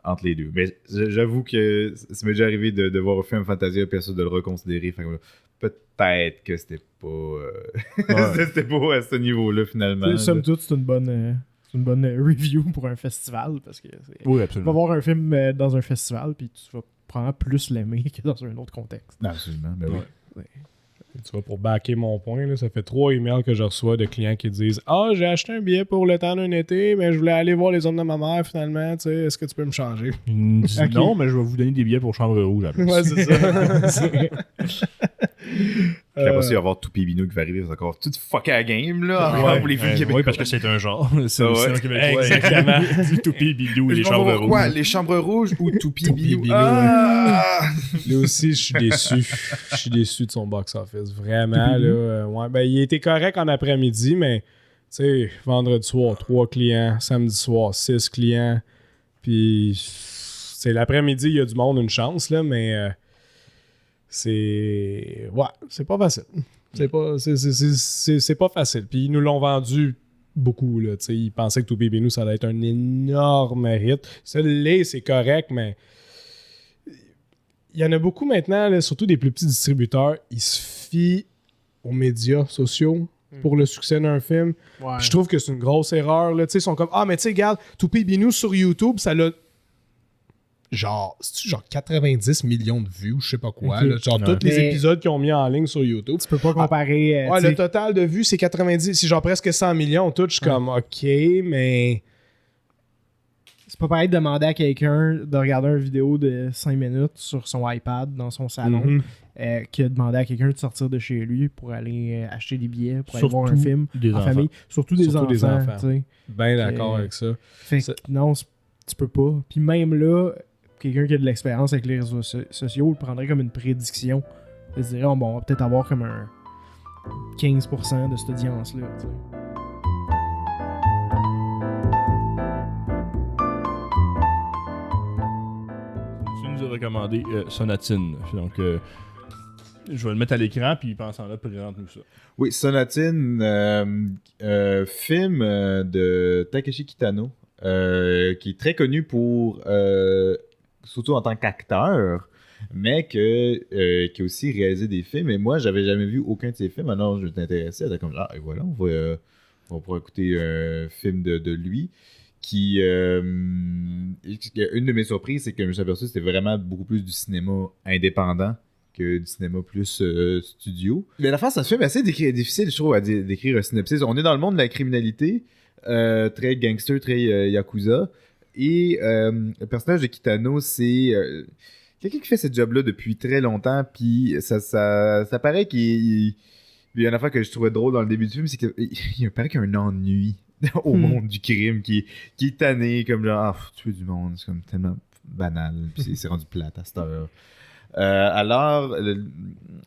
entre les deux. Mais j'avoue que ça m'est déjà arrivé de voir un film Fantasia et de le reconsidérer. Fait que, peut-être que c'était pas c'était pas à ce niveau-là finalement. Somme toute, c'est une bonne review pour un festival parce que Oui, tu vas absolument. voir un film dans un festival puis tu vas probablement plus l'aimer que dans un autre contexte. Non, absolument, ben oui. Tu vois, pour backer mon point, là, ça fait 3 emails que je reçois de clients qui disent j'ai acheté un billet pour Le temps d'un été, mais je voulais aller voir Les hommes de ma mère finalement. Tu sais, est-ce que tu peux me changer? Ok. Non, mais je vais vous donner des billets pour Chambre Rouge à la place. Ouais, c'est ça. Puis après ça, il va y avoir Toupie Bino qui va arriver, c'est encore tout fuck à la game là, encore pour les films québécois. Oui, parce que c'est un genre. C'est Ah ouais. un québécois. Exactement. Du Toupie Bidou et les Je vais Chambres voir quoi? Rouges. Les Chambres Rouges ou Toupie Toupie Bino? Bino, Ah! Lui aussi, je suis déçu. Je suis déçu de son box-office. Vraiment, là. Ouais, ben, il était correct en après-midi, mais, tu sais, vendredi soir, 3 clients. Samedi soir, 6 clients. Puis, c'est l'après-midi, il y a du monde, une chance, là, mais c'est... Ouais, c'est pas facile. C'est pas facile. Puis, ils nous l'ont vendu beaucoup, là. Tu sais, ils pensaient que Tout Bébé Nous, ça allait être un énorme hit. Ça l'est, c'est correct, mais... Il y en a beaucoup maintenant, là, surtout des plus petits distributeurs, ils se fient aux médias sociaux pour le succès d'un film. Ouais. Puis je trouve que c'est une grosse erreur. Là. Ils sont comme mais tu sais, regarde, Toupie Binou sur YouTube, ça l'a. Genre 90 millions de vues, je sais pas quoi. Ok. Là. Genre tous les Mais- épisodes qu'ils ont mis en ligne sur YouTube. Tu peux pas comparer. Ouais, tu sais, le total de vues, c'est 90. C'est genre presque 100 millions. Tout, je suis comme OK, mais. c'est pas pareil de demander à quelqu'un de regarder une vidéo de 5 minutes sur son iPad dans son salon Mhm. que de demander à quelqu'un de sortir de chez lui pour aller acheter des billets, pour aller voir un Surtout film des en enfants. famille. Surtout des Surtout des enfants. enfants. tu sais. Ben d'accord avec ça. Fait que non, tu peux pas. Puis même là, quelqu'un qui a de l'expérience avec les réseaux sociaux le prendrait comme une prédiction. Il se dirait, bon, on va peut-être avoir comme un 15% de cette audience-là. tu sais. Tu nous as recommandé Sonatine. Donc, je vais le mettre à l'écran, puis pensant là, présente-nous ça. Oui, Sonatine, film de Takeshi Kitano, qui est très connu pour, surtout en tant qu'acteur, mais qui a aussi réalisé des films. Et moi, j'avais jamais vu aucun de ses films. Alors, je m'étais intéressé. J'étais comme, et voilà, on va pouvoir écouter un film de lui. Une de mes surprises, c'est que je me suis aperçu que c'était vraiment beaucoup plus du cinéma indépendant que du cinéma plus studio. Mais la face, ça se fait assez difficile, je trouve, à décrire un synopsis. On est dans le monde de la criminalité, très gangster, très yakuza. Et le personnage de Kitano, c'est quelqu'un qui fait ce job-là depuis très longtemps. Puis ça paraît qu'il y a une affaire que je trouvais drôle dans le début du film, c'est qu'il paraît qu'il y a un ennui au monde du crime qui est tanné, comme genre, tuer du monde, c'est comme tellement banal, puis c'est rendu plate à cette heure. Alors,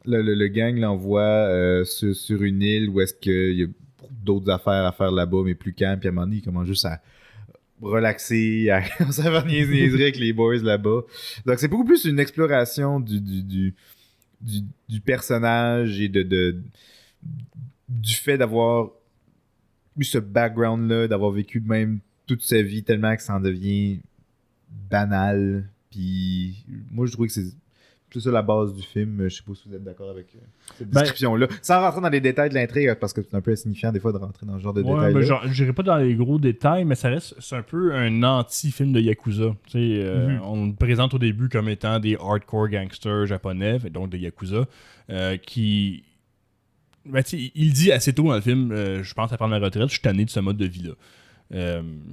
le gang l'envoie sur une île où est-ce qu'il y a d'autres affaires à faire là-bas, mais plus calme, puis à un moment donné, il commence juste à relaxer, à faire niaiserie avec les boys là-bas. Donc, c'est beaucoup plus une exploration du personnage et du fait d'avoir eu ce background-là, d'avoir vécu même toute sa vie tellement que ça en devient banal. Puis moi, je trouve que c'est ça la base du film. Je sais pas si vous êtes d'accord avec cette description-là. Sans rentrer dans les détails de l'intrigue, parce que c'est un peu insignifiant des fois de rentrer dans ce genre de détails-là. Genre, je n'irai pas dans les gros détails, mais c'est un peu un anti-film de Yakuza. On le présente au début comme étant des hardcore gangsters japonais, donc des Yakuza, qui... il dit assez tôt dans le film, je pense à prendre ma retraite, je suis tanné de ce mode de vie-là.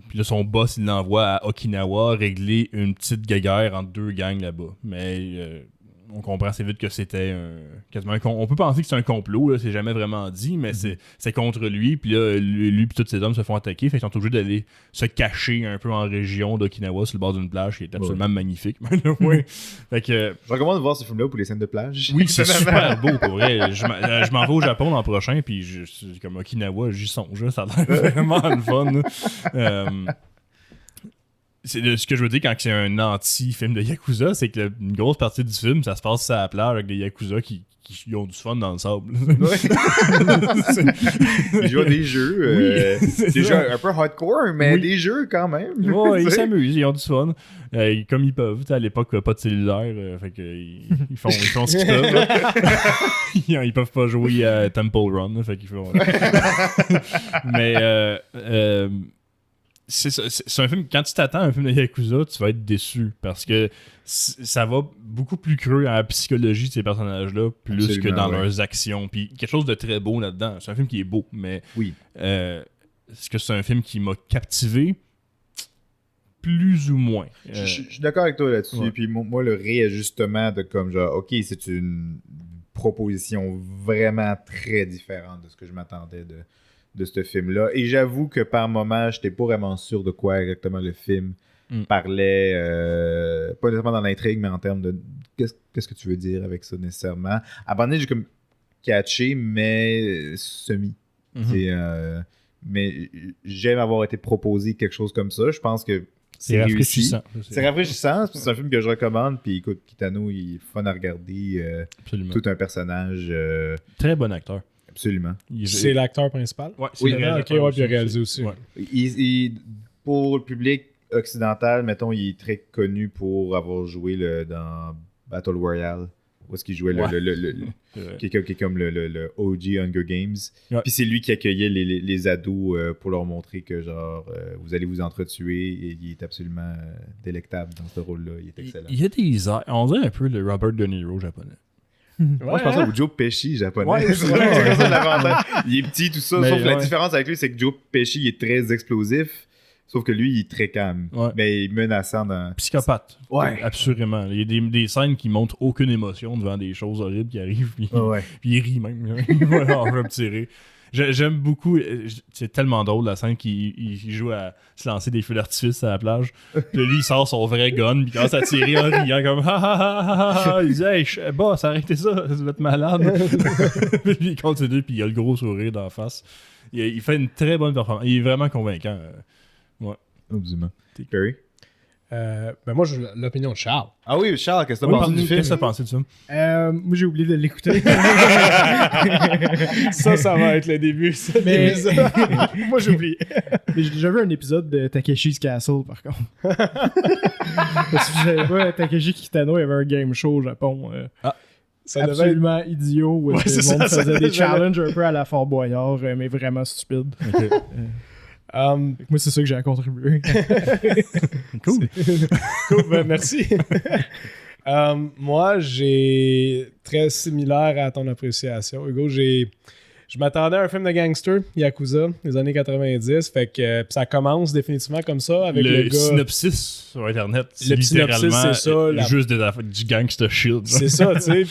Puis là, son boss, il l'envoie à Okinawa régler une petite guéguerre entre deux gangs là-bas. Mais on comprend assez vite que c'était quasiment on peut penser que c'est un complot, là, c'est jamais vraiment dit, mais c'est contre lui. Puis là, lui et tous ses hommes se font attaquer. Fait qu'ils sont obligés d'aller se cacher un peu en région d'Okinawa sur le bord d'une plage qui est absolument magnifique. Fait que, je recommande de voir ce film-là pour les scènes de plage. Oui, c'est super beau pour vrai. Je m'en vais au Japon l'an prochain, puis comme Okinawa, j'y songe. Ça a l'air vraiment le fun. Ce que je veux dire quand c'est un anti-film de Yakuza, c'est que une grosse partie du film, ça se passe à la plage avec des Yakuza qui ont du fun dans le sable. Ils jouent à des jeux, des jeux un peu hardcore, mais des jeux quand même. Ouais, ils s'amusent, ils ont du fun. Comme ils peuvent. À l'époque, pas de cellulaire, fait que ils font ce qu'ils peuvent. Ils peuvent pas jouer à Temple Run, fait qu'ils font... Mais... c'est un film, quand tu t'attends à un film de Yakuza, tu vas être déçu parce que ça va beaucoup plus creux à la psychologie de ces personnages-là, plus absolument, que dans leurs actions. Puis quelque chose de très beau là-dedans. C'est un film qui est beau, mais est-ce que c'est un film qui m'a captivé? Plus ou moins. Je suis d'accord avec toi là-dessus. Ouais. Puis moi, le réajustement de comme genre, ok, c'est une proposition vraiment très différente de ce que je m'attendais de ce film-là. Et j'avoue que par moments, j'étais pas vraiment sûr de quoi exactement le film parlait, pas nécessairement dans l'intrigue, mais en termes de qu'est-ce que tu veux dire avec ça nécessairement. À un moment donné, j'ai comme catché, mais semi. Mais j'aime avoir été proposé quelque chose comme ça. Je pense que c'est rafraîchissant. C'est rafraîchissant. C'est un film que je recommande. Puis écoute, Kitano, il est fun à regarder. Tout un personnage. Très bon acteur. Absolument. C'est l'acteur principal? Ouais, c'est le réalisateur. Puis il a réalisé aussi. Ouais. Pour le public occidental, mettons, il est très connu pour avoir joué dans Battle Royale. Où est-ce qu'il jouait quelqu'un qui est comme le OG Hunger Games. Ouais. Puis c'est lui qui accueillait les ados pour leur montrer que genre vous allez vous entretuer, et il est absolument délectable dans ce rôle-là. Il est excellent. Il y a des airs, on dirait un peu le Robert De Niro japonais. Moi, je pensais au Joe Pesci japonais. C'est ça l'avantage. Il est petit, tout ça. Sauf la différence avec lui, c'est que Joe Pesci il est très explosif. Sauf que lui, il est très calme. Ouais. Mais il est menaçant dans... Psychopathe. Ouais. Absolument. Il y a des scènes qui montrent aucune émotion devant des choses horribles qui arrivent. Puis, puis il rit même. Alors, je vais me tirer. J'aime beaucoup, c'est tellement drôle la scène qu'il joue à se lancer des feux d'artifice à la plage. Puis lui, il sort son vrai gun, puis il commence à tirer en riant comme ha ha ha ha. Il dit hey, boss, arrêtez ça, vous êtes malade. Puis il continue, puis il a le gros sourire d'en face. Il fait une très bonne performance. Il est vraiment convaincant. Ouais. Absolument. Perry? Moi, j'ai l'opinion de Charles. Ah oui, Charles, qu'est-ce que t'as pensé du film? Qu'est-ce que t'as pensé de ça? Moi, j'ai oublié de l'écouter. ça va être le début. Mais moi, j'ai oublié. Mais j'ai déjà vu un épisode de Takeshi's Castle, par contre. Parce que je savais pas, Takeshi Kitano, il y avait un game show au Japon. Ça absolument idiot, où le monde faisait des challenges un peu à la Fort Boyard, mais vraiment stupide. Okay. Moi, c'est ça que j'ai à contribuer. Cool. Cool, ben merci. Moi, j'ai très similaire à ton appréciation. Hugo, je m'attendais à un film de gangster, Yakuza, des années 90. Fait que ça commence définitivement comme ça avec le gars. Synopsis sur Internet. Le synopsis, c'est ça. Juste du gangster shield. C'est ça, tu sais.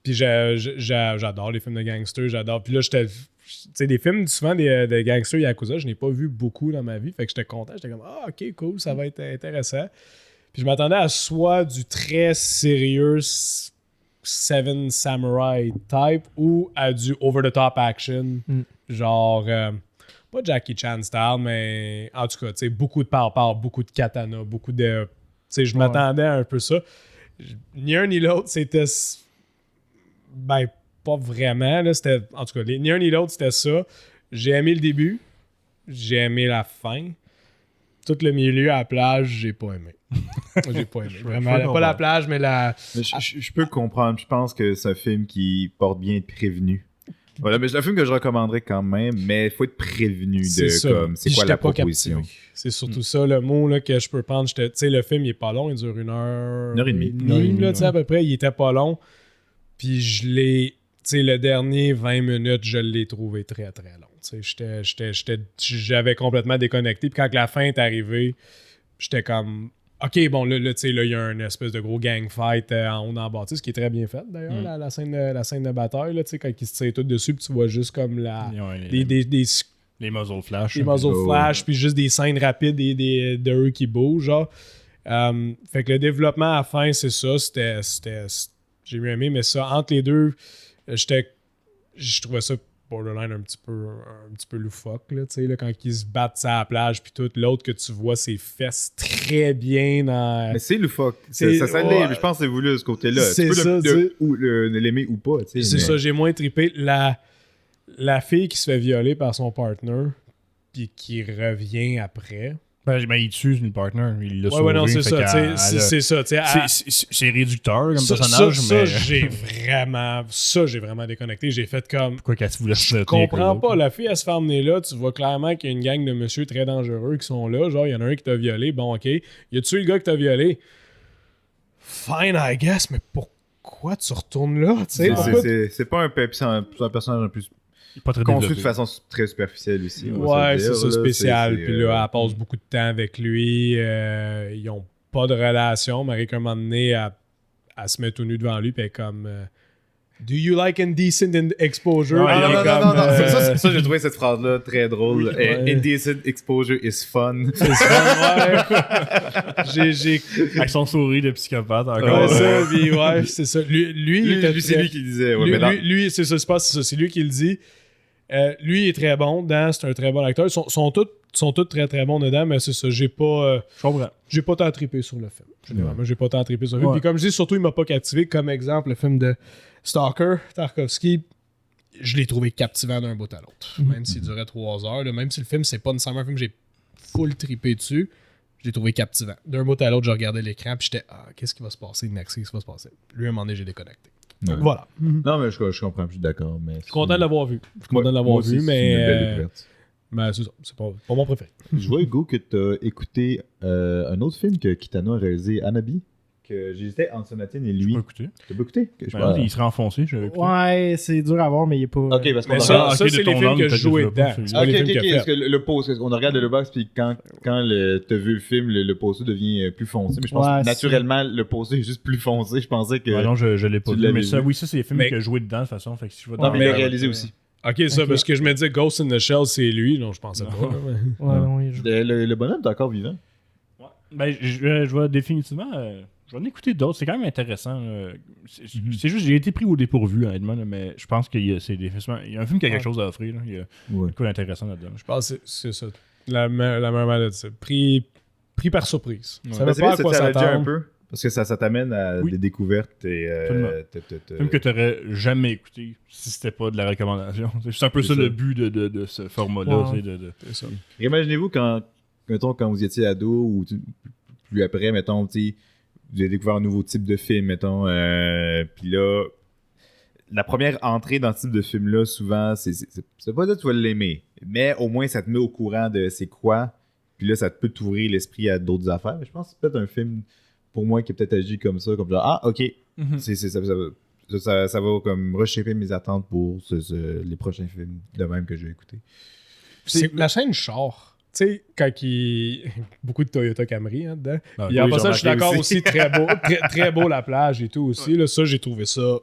Puis j'adore les films de gangster. J'adore. Puis là, tu sais, des films souvent de gangsters Yakuza, je n'ai pas vu beaucoup dans ma vie. Fait que j'étais content. J'étais comme, ok, cool, ça va être intéressant. Puis je m'attendais à soit du très sérieux Seven Samurai type ou à du over-the-top action. Genre, pas Jackie Chan style, mais en tout cas, tu sais, beaucoup de par-par, beaucoup de katana, beaucoup de. Tu sais, je m'attendais à un peu ça. Ni un ni l'autre, c'était. Ben, pas vraiment. Là, c'était, en tout cas, ni un ni l'autre, c'était ça. J'ai aimé le début. J'ai aimé la fin. Tout le milieu à la plage, j'ai pas aimé. J'ai pas aimé. Vraiment, pas la plage, mais la. Mais je peux comprendre. Je pense que c'est un film qui porte bien être prévenu. Voilà, mais c'est un film que je recommanderais quand même, mais il faut être prévenu de comme c'est quoi la proposition. C'est surtout ça le mot là, que je peux prendre. Tu sais, le film il est pas long, il dure 1h30. Là, à peu près, il était pas long. Puis je l'ai. Tu sais, le dernier 20 minutes, je l'ai trouvé très très long. Tu sais, j'avais complètement déconnecté. Puis quand la fin est arrivée, j'étais comme. Ok, bon, là, tu sais, là, il y a une espèce de gros gang fight en haut dans la bâtisse, qui est très bien faite, d'ailleurs, la scène de bataille, là, tu sais, quand ils se tirent tous dessus, puis tu vois juste comme les muzzle flash. Les muzzle flash, puis juste des scènes rapides de eux qui bougent, genre. Fait que le développement à la fin, c'est ça, j'ai mieux aimé, mais ça, entre les deux, je trouvais ça borderline un petit peu loufoque, là, tu sais, là, quand ils se battent sur la plage, puis tout, l'autre que tu vois ses fesses très bien dans... Mais c'est loufoque. Ça l'est, je pense que c'est voulu de ce côté-là. C'est tu peux l'aimer ou pas, tu sais. C'est ça, j'ai moins trippé. La fille qui se fait violer par son partner, puis qui revient après... Ben, il tue une partner, il l'a sauvé. Ouais, non, c'est ça, c'est ça. C'est réducteur comme personnage, mais... j'ai vraiment déconnecté. J'ai fait comme... Pourquoi qu'elle voulait se Je comprends pas. La fille, elle se fait emmener là. Tu vois clairement qu'il y a une gang de monsieur très dangereux qui sont là. Genre, il y en a un qui t'a violé. Bon, OK. Il a tué le gars qui t'a violé. Fine, I guess, mais pourquoi tu retournes là? C'est pas un personnage un peu... Pas très construit de façon très superficielle aussi. Ouais, c'est ça, spécial. Puis là, elle passe beaucoup de temps avec lui. Ils ont pas de relation. Marie, à un moment donné, elle se met tout nu devant lui. Puis elle est comme Do you like indecent exposure? Ouais, non. Ça, j'ai trouvé cette phrase-là très drôle. Indecent exposure is fun. C'est ça, ouais. Avec son sourire de psychopathe encore. Ouais, ça, puis ouais, c'est ça. Lui c'est lui qui disait. Ouais, lui, c'est ça, c'est ça. C'est lui qui le dit. Lui, il est très bon dedans, c'est un très bon acteur. Ils sont tous très très bons dedans, mais c'est ça, j'ai pas tant trippé sur le film. Généralement, j'ai pas tant trippé sur le film. Puis comme je dis, surtout, il m'a pas captivé. Comme exemple, le film de Stalker, Tarkovsky, je l'ai trouvé captivant d'un bout à l'autre. Même s'il durait 3 heures, là, même si le film, c'est pas nécessairement un film que j'ai full trippé dessus, je l'ai trouvé captivant. D'un bout à l'autre, je regardais l'écran, puis j'étais qu'est-ce qui va se passer, Next, qu'est-ce qui va se passer? Lui, à un moment donné, j'ai déconnecté. Ouais. Voilà. Non, mais je comprends, je suis d'accord. Mais je suis content de l'avoir vu. Mais c'est ça. C'est pas mon préféré. Je vois, Hugo, que tu as écouté un autre film que Kitano a réalisé, Anabi, que j'hésitais entre Sonatine et lui. Tu peux écouter. Tu peux écouter? Il serait enfoncé. Ouais, c'est dur à voir, mais il est pas. Ok, parce qu'on ça, c'est les films que je jouais dedans. Ok. Est-ce que le post, on regarde le box, puis quand t'as vu le film, le poster devient plus foncé. Mais je pense que naturellement, le poster est juste plus foncé. Je pensais que. Non, je l'ai pas vu. Mais ça, c'est les films que je jouais dedans, de toute façon. Fait que si je vois non, mais il l'a réalisé aussi. Ok, ça, parce que je me disais Ghost in the Shell, c'est lui. Non, je pensais pas. Le bonhomme est encore vivant. Ben, je vais définitivement. Je vais en écouter d'autres. C'est quand même intéressant. C'est juste, j'ai été pris au dépourvu, honnêtement, mais je pense qu'il y a un film qui a quelque chose à offrir. Là. Il y a quoi d'intéressant là-dedans. Je pense que c'est ça. La meilleure manière de dire. Pris par surprise. Ça veut pas à quoi s'attendre. Un peu, parce que ça t'amène à des découvertes. Film que tu n'aurais jamais écouté si c'était pas de la recommandation. C'est un peu ça le but de ce format-là. C'est ça. Imaginez-vous quand vous étiez ado ou plus après, mettons, vous avez découvert un nouveau type de film, mettons, puis là, la première entrée dans ce type de film-là, souvent, c'est pas dire que tu vas l'aimer, mais au moins, ça te met au courant de c'est quoi, puis là, ça peut t'ouvrir l'esprit à d'autres affaires. Je pense que c'est peut-être un film pour moi, qui a peut-être agi comme ça, comme genre, ah, ok, ça va comme reshaper mes attentes pour les prochains films de même que je vais écouter. C'est la chaîne char. Tu sais, quand il. Beaucoup de Toyota Camry dedans. Et après ça, je suis d'accord aussi, très beau, très beau la plage et tout aussi. Là, ça, j'ai trouvé ça.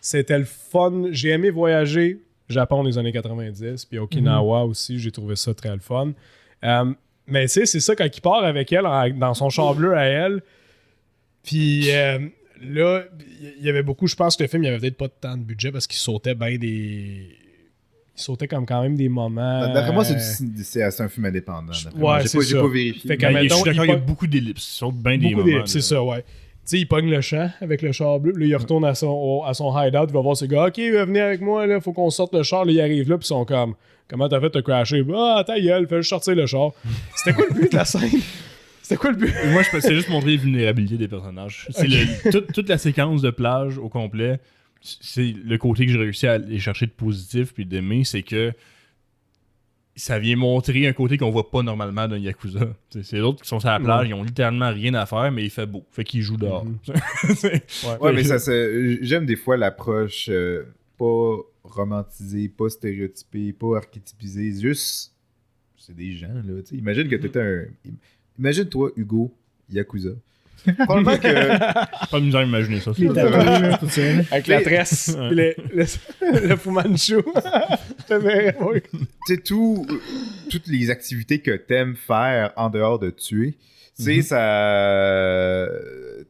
C'était le fun. J'ai aimé voyager Japon des années 90, puis Okinawa aussi, j'ai trouvé ça très le fun. Mais tu sais, c'est ça, quand il part avec elle dans son char bleu à elle, puis là, il y avait beaucoup, je pense que le film, il n'y avait peut-être pas tant de budget parce qu'il sautait bien des... Il sautait comme quand même des moments... D'après moi, c'est un film indépendant. Ouais, j'ai pas vérifié. Je suis d'accord, il y a beaucoup d'ellipses. Il saute bien des moments. C'est ça, ouais. Tu sais, il pogne le champ avec le char bleu, là, il retourne à son hideout, il va voir ce gars, ok, venez avec moi, là, faut qu'on sorte le char, là, il arrive là, puis ils sont comme, comment t'as fait, t'as crashé? Ah, ta gueule, fais juste sortir le char. C'était quoi le but de la scène? C'était quoi le but? Moi, c'est juste montrer les vulnérabilités des personnages. C'est toute la séquence de plage au complet, c'est le côté que j'ai réussi à aller chercher de positif puis d'aimer, c'est que ça vient montrer un côté qu'on voit pas normalement d'un Yakuza. C'est les autres qui sont sur la plage, ils ont littéralement rien à faire, mais il fait beau. Fait qu'ils jouent dehors. Mais j'aime des fois l'approche pas romantisée, pas stéréotypée, pas archétypisée. Juste, c'est des gens, là. T'sais. Imagine que t'étais un... Imagine toi, Hugo, Yakuza. Probablement que... Pas de misère à imaginer ça. Avec la tresse, le Fu Manchu. Tu sais, toutes les activités que t'aimes faire en dehors de tuer, tu sais, ça...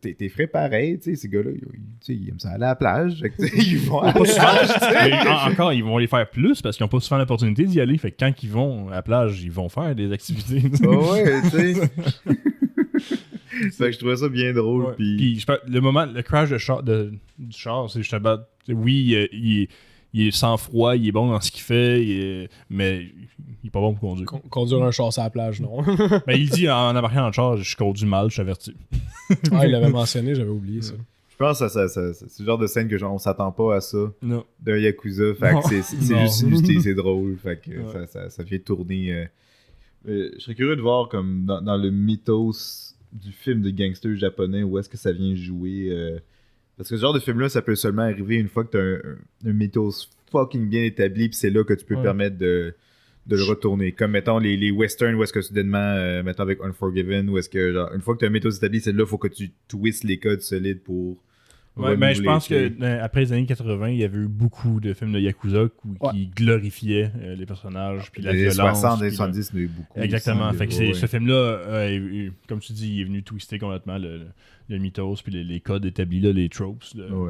T'es frais pareil, tu sais, ces gars-là, ils aiment ça aller à la plage, fait que, ils vont à la plage. Encore, ils vont les faire plus parce qu'ils n'ont pas souvent l'opportunité d'y aller, fait que quand ils vont à la plage, ils vont faire des activités. Ouais, tu sais... Fait que je trouvais ça bien drôle. Ouais. Puis le crash du char, c'est justement. Oui, il est sans froid, il est bon dans ce qu'il fait, mais il est pas bon pour conduire. Conduire un char sur la plage, non. Ben, il dit en embarquant dans le char, je conduis mal, je suis averti. Ah, il l'avait mentionné, j'avais oublié ça. Je pense que c'est le genre de scène que genre, on s'attend pas à ça d'un Yakuza. Fait que c'est juste illustré, c'est drôle. Fait que ça fait tourner. Je serais curieux de voir comme dans le mythos du film de gangster japonais, où est-ce que ça vient jouer. Parce que ce genre de film-là, ça peut seulement arriver une fois que t'as un mythos fucking bien établi, puis c'est là que tu peux permettre de le retourner. Comme, mettons, les westerns, où est-ce que soudainement, mettons avec Unforgiven, où est-ce que, genre, une fois que t'as un mythos établi, c'est là, faut que tu twists les codes solides pour... Ouais, mais je pense que après les années 80, il y avait eu beaucoup de films de Yakuza qui glorifiaient les personnages puis la violence. Les 60 et 70, il y en a eu beaucoup. Exactement. Aussi, fait que ce film-là, comme tu dis, il est venu twister complètement le mythos puis les codes établis, là, les tropes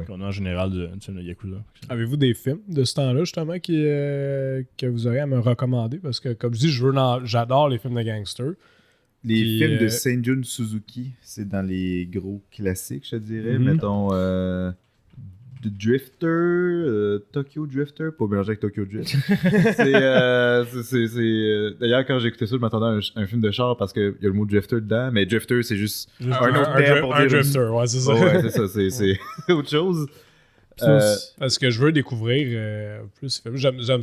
qu'on a en général du film de Yakuza. Avez-vous des films de ce temps-là, justement, que vous auriez à me recommander? Parce que, comme je dis, j'adore les films de gangsters. Les films de Seijun Suzuki, c'est dans les gros classiques, je te dirais. Mettons The Drifter, Tokyo Drifter, pas mélanger avec Tokyo Drift. D'ailleurs, quand j'ai écouté ça, je m'attendais à un film de char parce qu'il y a le mot Drifter dedans, mais Drifter, c'est juste un autre terme pour dire... Un Drifter, ouais, c'est ça. Ouais, c'est ça, c'est autre chose. Parce que je veux découvrir plus. J'aime ça,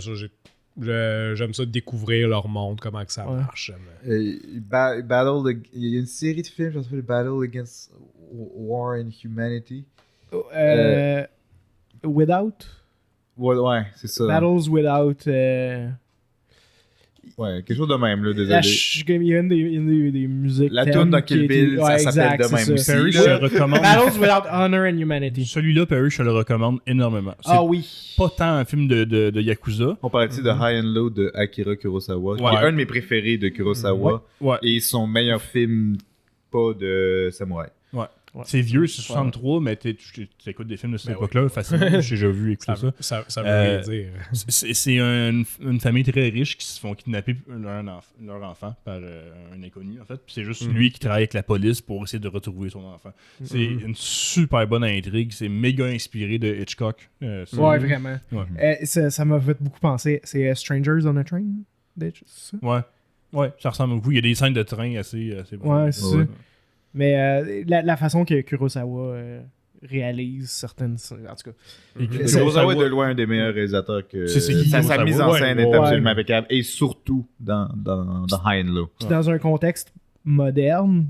j'aime ça découvrir leur monde, comment que ça marche. Il y a une série de films qui s'appelle Battle Against War and Humanity. Without? Ouais, c'est ça. Battles Without... Ouais, quelque chose de même, là, désolé. Il y a une des musiques. La tune dans Kill Bill, ça s'appelle de même aussi. Perry, je le recommande. Battles Without Honor and Humanity. Celui-là, Perry, je le recommande énormément. Ah oui. Pas tant un film de Yakuza. On parlait de High and Low de Akira Kurosawa, qui est un de mes préférés de Kurosawa. Et son meilleur film, pas de samouraï. Ouais. C'est vieux, c'est 63, mais tu écoutes des films de cette époque-là, facilement. J'ai déjà vu écouter ça. Ça veut rien dire. C'est une famille très riche qui se font kidnapper leur enfant par un inconnu, en fait. Puis c'est juste lui qui travaille avec la police pour essayer de retrouver son enfant. C'est une super bonne intrigue. C'est méga inspiré de Hitchcock. Ouais, vraiment. Ouais. Ça m'a fait beaucoup penser. C'est Strangers on a Train? C'est ça? Ouais, ça ressemble beaucoup. Il y a des scènes de train assez bonnes. Ouais, c'est ça. Mais la façon que Kurosawa réalise certaines... En tout cas. Kurosawa est de loin un des meilleurs réalisateurs que... Sa mise en scène est absolument impeccable. Et surtout dans High and Low. Puis dans un contexte moderne,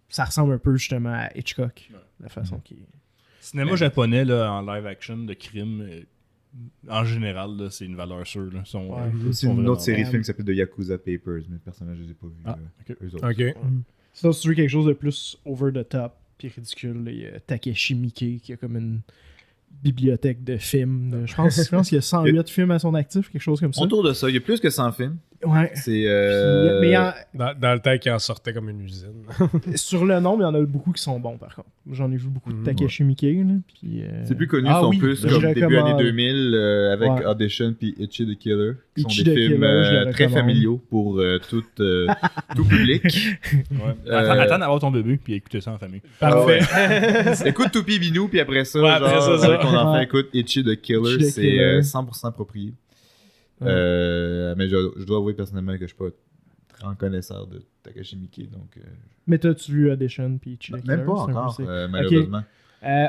ça ressemble un peu justement à Hitchcock, la façon qu'il est. Cinéma japonais là, en live action de crime, en général, là, c'est une valeur sûre. Là. C'est une autre série de films qui s'appelle The Yakuza Papers, mais personnellement, je les ai pas vus. Eux autres. Ok. Sinon, si tu veux quelque chose de plus over the top puis ridicule, il y a Takeshi Miike qui a comme une bibliothèque de films. Je pense qu'il y a 108 films à son actif, quelque chose comme ça. Autour de ça, il y a plus que 100 films. Ouais. C'est. Mais Dans le temps qu'il en sortait comme une usine. sur le nombre, il y en a beaucoup qui sont bons par contre. J'en ai vu beaucoup de Takeshi Miike. Là, puis, c'est plus connu, sont plus je comme début recommande. années 2000 avec Audition puis Ichi the Killer, qui Ichi sont des the films Killer, je le très recommande. familiaux pour tout public. Attends d'avoir ton bébé puis écouter ça en famille. Parfait. Écoute Toupi Binou, puis après ça, Ouais, après ça, avec ton enfant, Ouais. écoute Ichi the Killer, Ichi the c'est Killer. 100% approprié. Ouais. Mais je dois avouer personnellement que je suis pas grand connaisseur de Takashi Miike, donc Mais t'as-tu vu Audition puis Ichi the Killer? même pas C'est un peu encore, ça. malheureusement.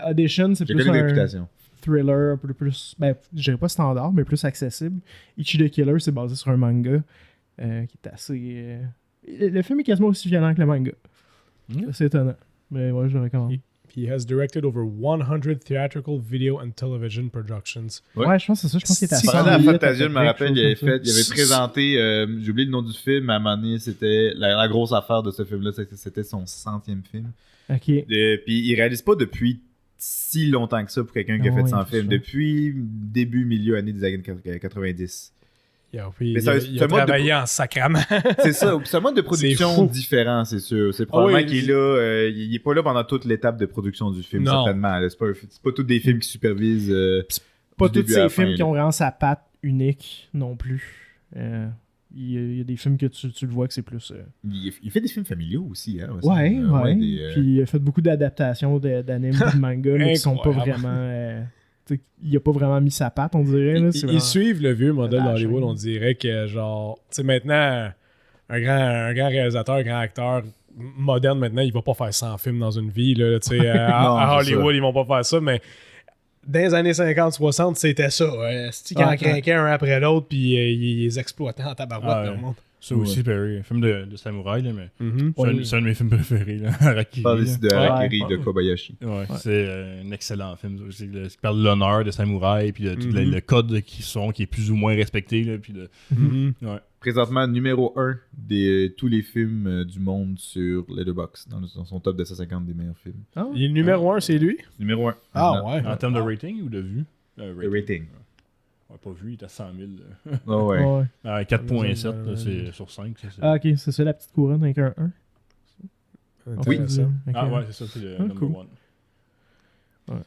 Audition, c'est J'ai plus connu des un réputations. thriller un peu plus, je dirais pas standard, mais plus accessible. Ichi the Killer, c'est basé sur un manga qui est assez... le film est quasiment aussi violent que le manga. C'est étonnant. Mais ouais, je le recommande. He has directed over 100 theatrical video and television productions. Ouais, je pense que c'est ça. Je pense qu'il était à Pendant la 108 Fantasia, je me à peu près, rappelle, il quelque chose avait comme ça. présenté, j'ai oublié le nom du film, à un moment donné, c'était la grosse affaire de ce film-là, c'était son 100e film. Ok. Puis il réalise pas depuis si longtemps que ça pour quelqu'un qui a Ah fait ouais, 100 c'est films, ça. depuis début, milieu, année des années 90. Il Mais ça- a c'est un mode de- travaillé en sacrament. C'est ça, c'est un mode de production fou. différent, c'est sûr. C'est probablement oui, qu'il est là, il est pas là pendant toute l'étape de production du film, Non. certainement. là. C'est pas tous des films qui supervisent. Pas du tous début à la ces films fin, qui là. ont vraiment sa patte unique non plus. Il y a des films que tu le vois que c'est plus... Il fait des films familiaux aussi, hein. Ouais. Des, Puis il a fait beaucoup d'adaptations d'animes et de mangas mais qui sont pas Incroyable. vraiment... il a pas vraiment mis sa patte, on dirait. Là, c'est Ils vraiment- suivent le vieux modèle de la d'Hollywood. chaîne. On dirait que, genre, tu sais, maintenant, un grand réalisateur, un grand acteur moderne, maintenant, il va pas faire 100 films dans une vie. Là, tu sais, à c'est Hollywood, ils vont pas faire ça, mais dans les années 50-60, c'était ça. C'est-tu qu'ils en craquaient un après l'autre, puis ils les exploitaient en tabarouette, Ah, le ouais. monde. Ça aussi, Perry, un film de samouraï, là, mais Mhm. c'est un de mes films préférés. Là. Harakiri, On parle là. ici de Harakiri de Kobayashi. Ouais, c'est un excellent film. Ça aussi, là, qui parle de l'honneur des samouraïs, puis de tout le code qui est plus ou moins respecté. Là, puis de... Mhm. ouais. Présentement, numéro 1 de tous les films du monde sur Letterboxd, dans son top de 150 des meilleurs films. Ah, Il est le numéro 1, c'est lui? Numéro 1. Ah ouais. En termes de rating ou de vue Le rating. Ouais, pas vu, il est à 100 000. là. Ah ouais. ouais. 4.7, là, c'est sur 5. Ça, c'est... Ah, ok, c'est ça la petite couronne avec un 1. Intéressant. ouais, c'est ça, c'est le number cool. one.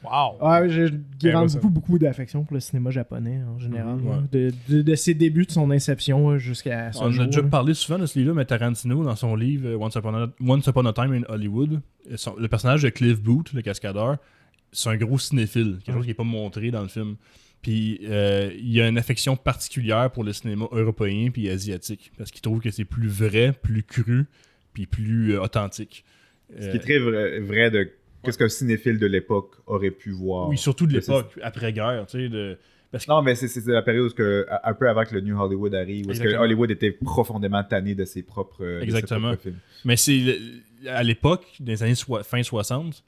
Wow. Ouais, je moi, garde ça- beaucoup d'affection pour le cinéma japonais en général. Mhm, là. De ses débuts, de son inception jusqu'à ce On jour. a déjà là. parlé souvent de ce livre-là, mais Tarantino, dans son livre Once Upon a Time in Hollywood, le personnage de Cliff Booth, le cascadeur, c'est un gros cinéphile, quelque chose qui n'est pas montré dans le film. Puis il y a une affection particulière pour le cinéma européen puis asiatique, parce qu'il trouve que c'est plus vrai, plus cru, puis plus authentique. Ce qui est très vrai de qu'est-ce qu'un cinéphile de l'époque aurait pu voir. Oui, surtout de Mais l'époque, après-guerre, tu sais, parce que Non, mais c'est la période un peu avant que le New Hollywood arrive, où est-ce que Exactement. Hollywood était profondément tanné de ses propres, de ses Exactement. propres films. Mais c'est à l'époque, dans les années fin 60,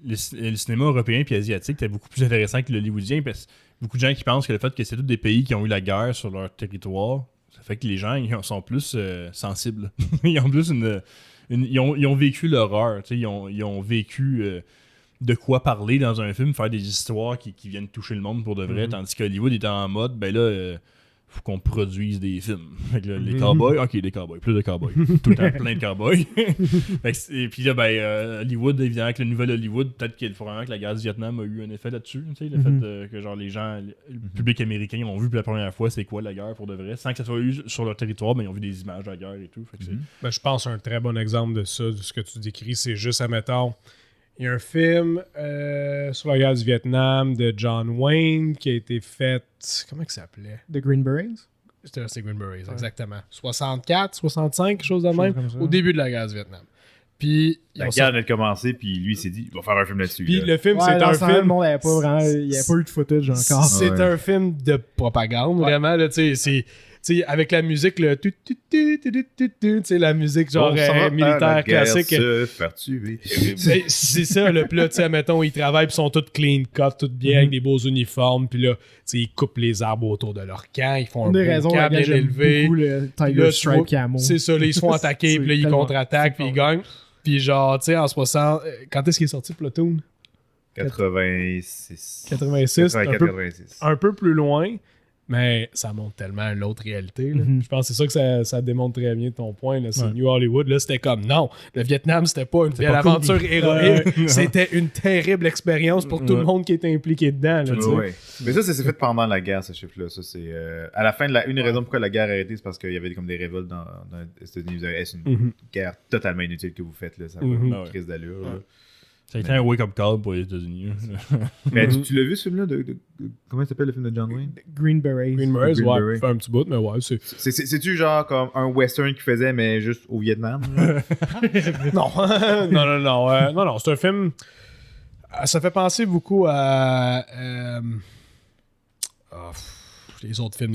le cinéma européen et asiatique était beaucoup plus intéressant que l'hollywoodien, parce que beaucoup de gens qui pensent que le fait que c'est tous des pays qui ont eu la guerre sur leur territoire, ça fait que les gens ils sont plus sensibles. Ils ont plus ils ont vécu l'horreur, tu sais, ils ont vécu de quoi parler dans un film, faire des histoires qui viennent toucher le monde pour de vrai, tandis qu'Hollywood était en mode, ben là, faut qu'on produise des films. Fait que là, les cowboys, ok, des cowboys, plus de cowboys. Tout le temps plein de cowboys. Et puis là, Hollywood, évidemment, avec le nouvel Hollywood, peut-être qu'il faut vraiment que la guerre du Vietnam a eu un effet là-dessus. Tu sais, le fait que genre les gens, le public américain ont vu pour la première fois c'est quoi la guerre pour de vrai, sans que ça soit eu sur leur territoire, mais ils ont vu des images de la guerre et tout. Fait que Ben, je pense un très bon exemple de ça, de ce que tu décris, c'est juste, admettons, il y a un film sur la guerre du Vietnam de John Wayne qui a été fait. Comment il s'appelait? The Green Berets. C'était Green Berets, exactement. 64, 65, quelque chose de même, comme ça. au début de la guerre du Vietnam. Puis, ils La ont guerre venait de commencer, puis lui, il s'est dit, il va faire un film là-dessus. Puis là. le film, Ouais, c'est dans un ce temps-là, le film. monde il n'y avait pas eu de footage encore. C'est Ouais. un film de propagande, vraiment. Là, tu sais, sais, avec la musique, le tu sais, la musique genre militaire classique. Se faire tuer. Ben, c'est ça, là. Puis là, tu sais, mettons, ils travaillent, puis ils sont tous clean cut, tout bien, avec des beaux uniformes. Puis là, tu sais, ils coupent les arbres autour de leur camp, ils font un beau camp bien élevé. Beaucoup le Tiger Là, Stripe Camo. C'est ça, là, ils se font attaquer, puis là, ils tellement- contre-attaquent, puis ils gagnent. Puis genre, tu sais, en 60... Quand est-ce qu'il est sorti, Platoon? 86. 86, 86. un peu plus loin, mais ça montre tellement à l'autre réalité. Là. Je pense que c'est ça que ça démontre très bien ton point. Là. C'est New Hollywood. Là, c'était comme non, le Vietnam, c'était pas une belle aventure héroïque. C'était une terrible expérience pour tout le monde qui était impliqué dedans. Là, tu sais. Ouais. Mais ça s'est fait pendant la guerre, ce chiffre-là. Ça, c'est, à la fin, une raison pourquoi la guerre a arrêté, c'est parce qu'il y avait comme des révoltes dans les États-Unis. C'est une guerre totalement inutile que vous faites. Là. Ça n'a pas une crise d'allure. Là. Ça a été un wake-up call pour les États-Unis. Mais tu l'as vu, ce film-là comment il s'appelle le film de John Wayne? Green Berets. Green Berets, Green ouais, Beret. fait un petit bout, mais ouais, c'est... C'est-tu genre comme un western qu'il faisait, mais juste au Vietnam? Non, non, c'est un film... Ça fait penser beaucoup à... les autres films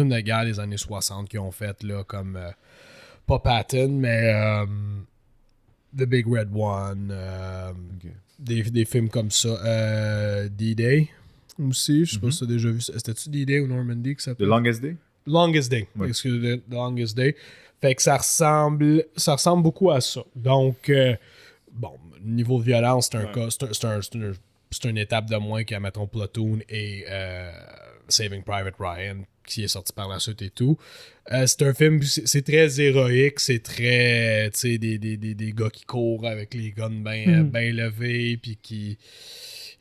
de guerre des années 60 qu'ils ont fait, là, comme... pas Patton, mais... The Big Red One, des films comme ça. D-Day aussi, je sais pas si tu as déjà vu ça. C'était-tu D-Day ou Normandy que ça The Longest Day? Longest Day, Ouais. excusez, The Longest Day. Fait que ça ressemble beaucoup à ça. Donc, bon, niveau de violence, c'est un cas, c'est une étape de moins qu'à, mettons, Platoon et Saving Private Ryan, qui est sorti par la suite et tout. C'est un film, c'est très héroïque, c'est très, tu sais, des gars qui courent avec les guns bien levés, puis qui...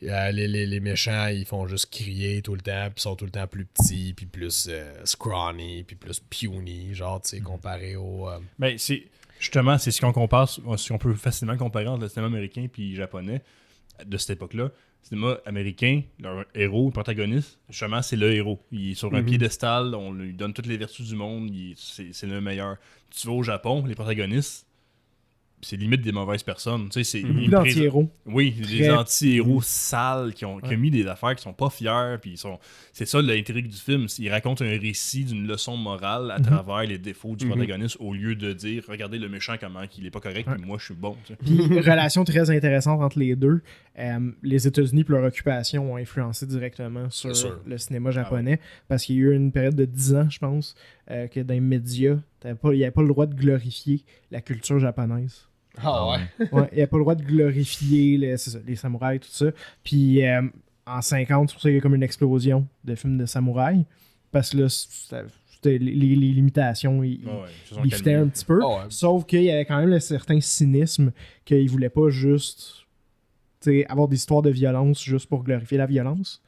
les méchants, ils font juste crier tout le temps, puis sont tout le temps plus petits, puis plus scrawny, puis plus puny, genre, tu sais, comparé au... Ben, justement, c'est ce qu'on peut facilement comparer entre le cinéma américain et japonais de cette époque-là. Le cinéma américain, leur héros, le protagoniste, justement, c'est le héros. Il est sur un piédestal, on lui donne toutes les vertus du monde, c'est le meilleur. Tu vas au Japon, les protagonistes, c'est limite des mauvaises personnes. Tu sais, c'est Beaucoup d'anti-héros. Oui, des anti-héros sales qui ont mis des affaires qui sont pas fiers. Puis c'est ça l'intrigue du film. Ils racontent un récit d'une leçon morale à travers les défauts du protagoniste au lieu de dire regardez le méchant comment il est pas correct puis moi je suis bon. Tu sais. Puis, relation très intéressante entre les deux. Les États-Unis et leur occupation ont influencé directement sur le cinéma japonais parce qu'il y a eu une période de 10 ans, je pense, que dans les médias, il n'y avait pas le droit de glorifier la culture japonaise. Ah ouais? Ouais, il n'y a pas le droit de glorifier les samouraïs, tout ça. Puis en 50, c'est pour ça qu'il y a comme une explosion de films de samouraïs. Parce que là, c'était les limitations, ils liftaient un petit peu. Oh, ouais. Sauf qu'il y avait quand même un certain cynisme qu'ils ne voulaient pas juste avoir des histoires de violence juste pour glorifier la violence.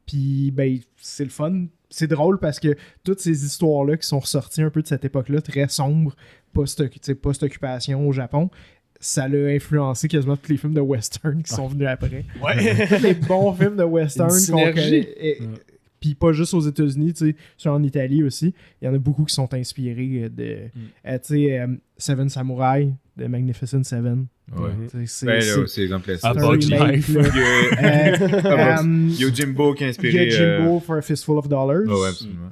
Puis, ben, c'est le fun. C'est drôle parce que toutes ces histoires-là qui sont ressorties un peu de cette époque-là, très sombre, post-occupation au Japon, ça l'a influencé quasiment tous les films de western qui sont venus après. Ouais. Tous les bons films de western Une synergie. puis pas juste aux États-Unis, tu sais, sur en Italie aussi. Il y en a beaucoup qui sont inspirés de tu sais, Seven Samurai, de Magnificent Seven. Ouais. C'est Ben là, c'est exemplaire. A un Bug's remake, Life. là. Yojimbo qui a inspiré. Yojimbo for a Fistful of Dollars. Ouais, absolument.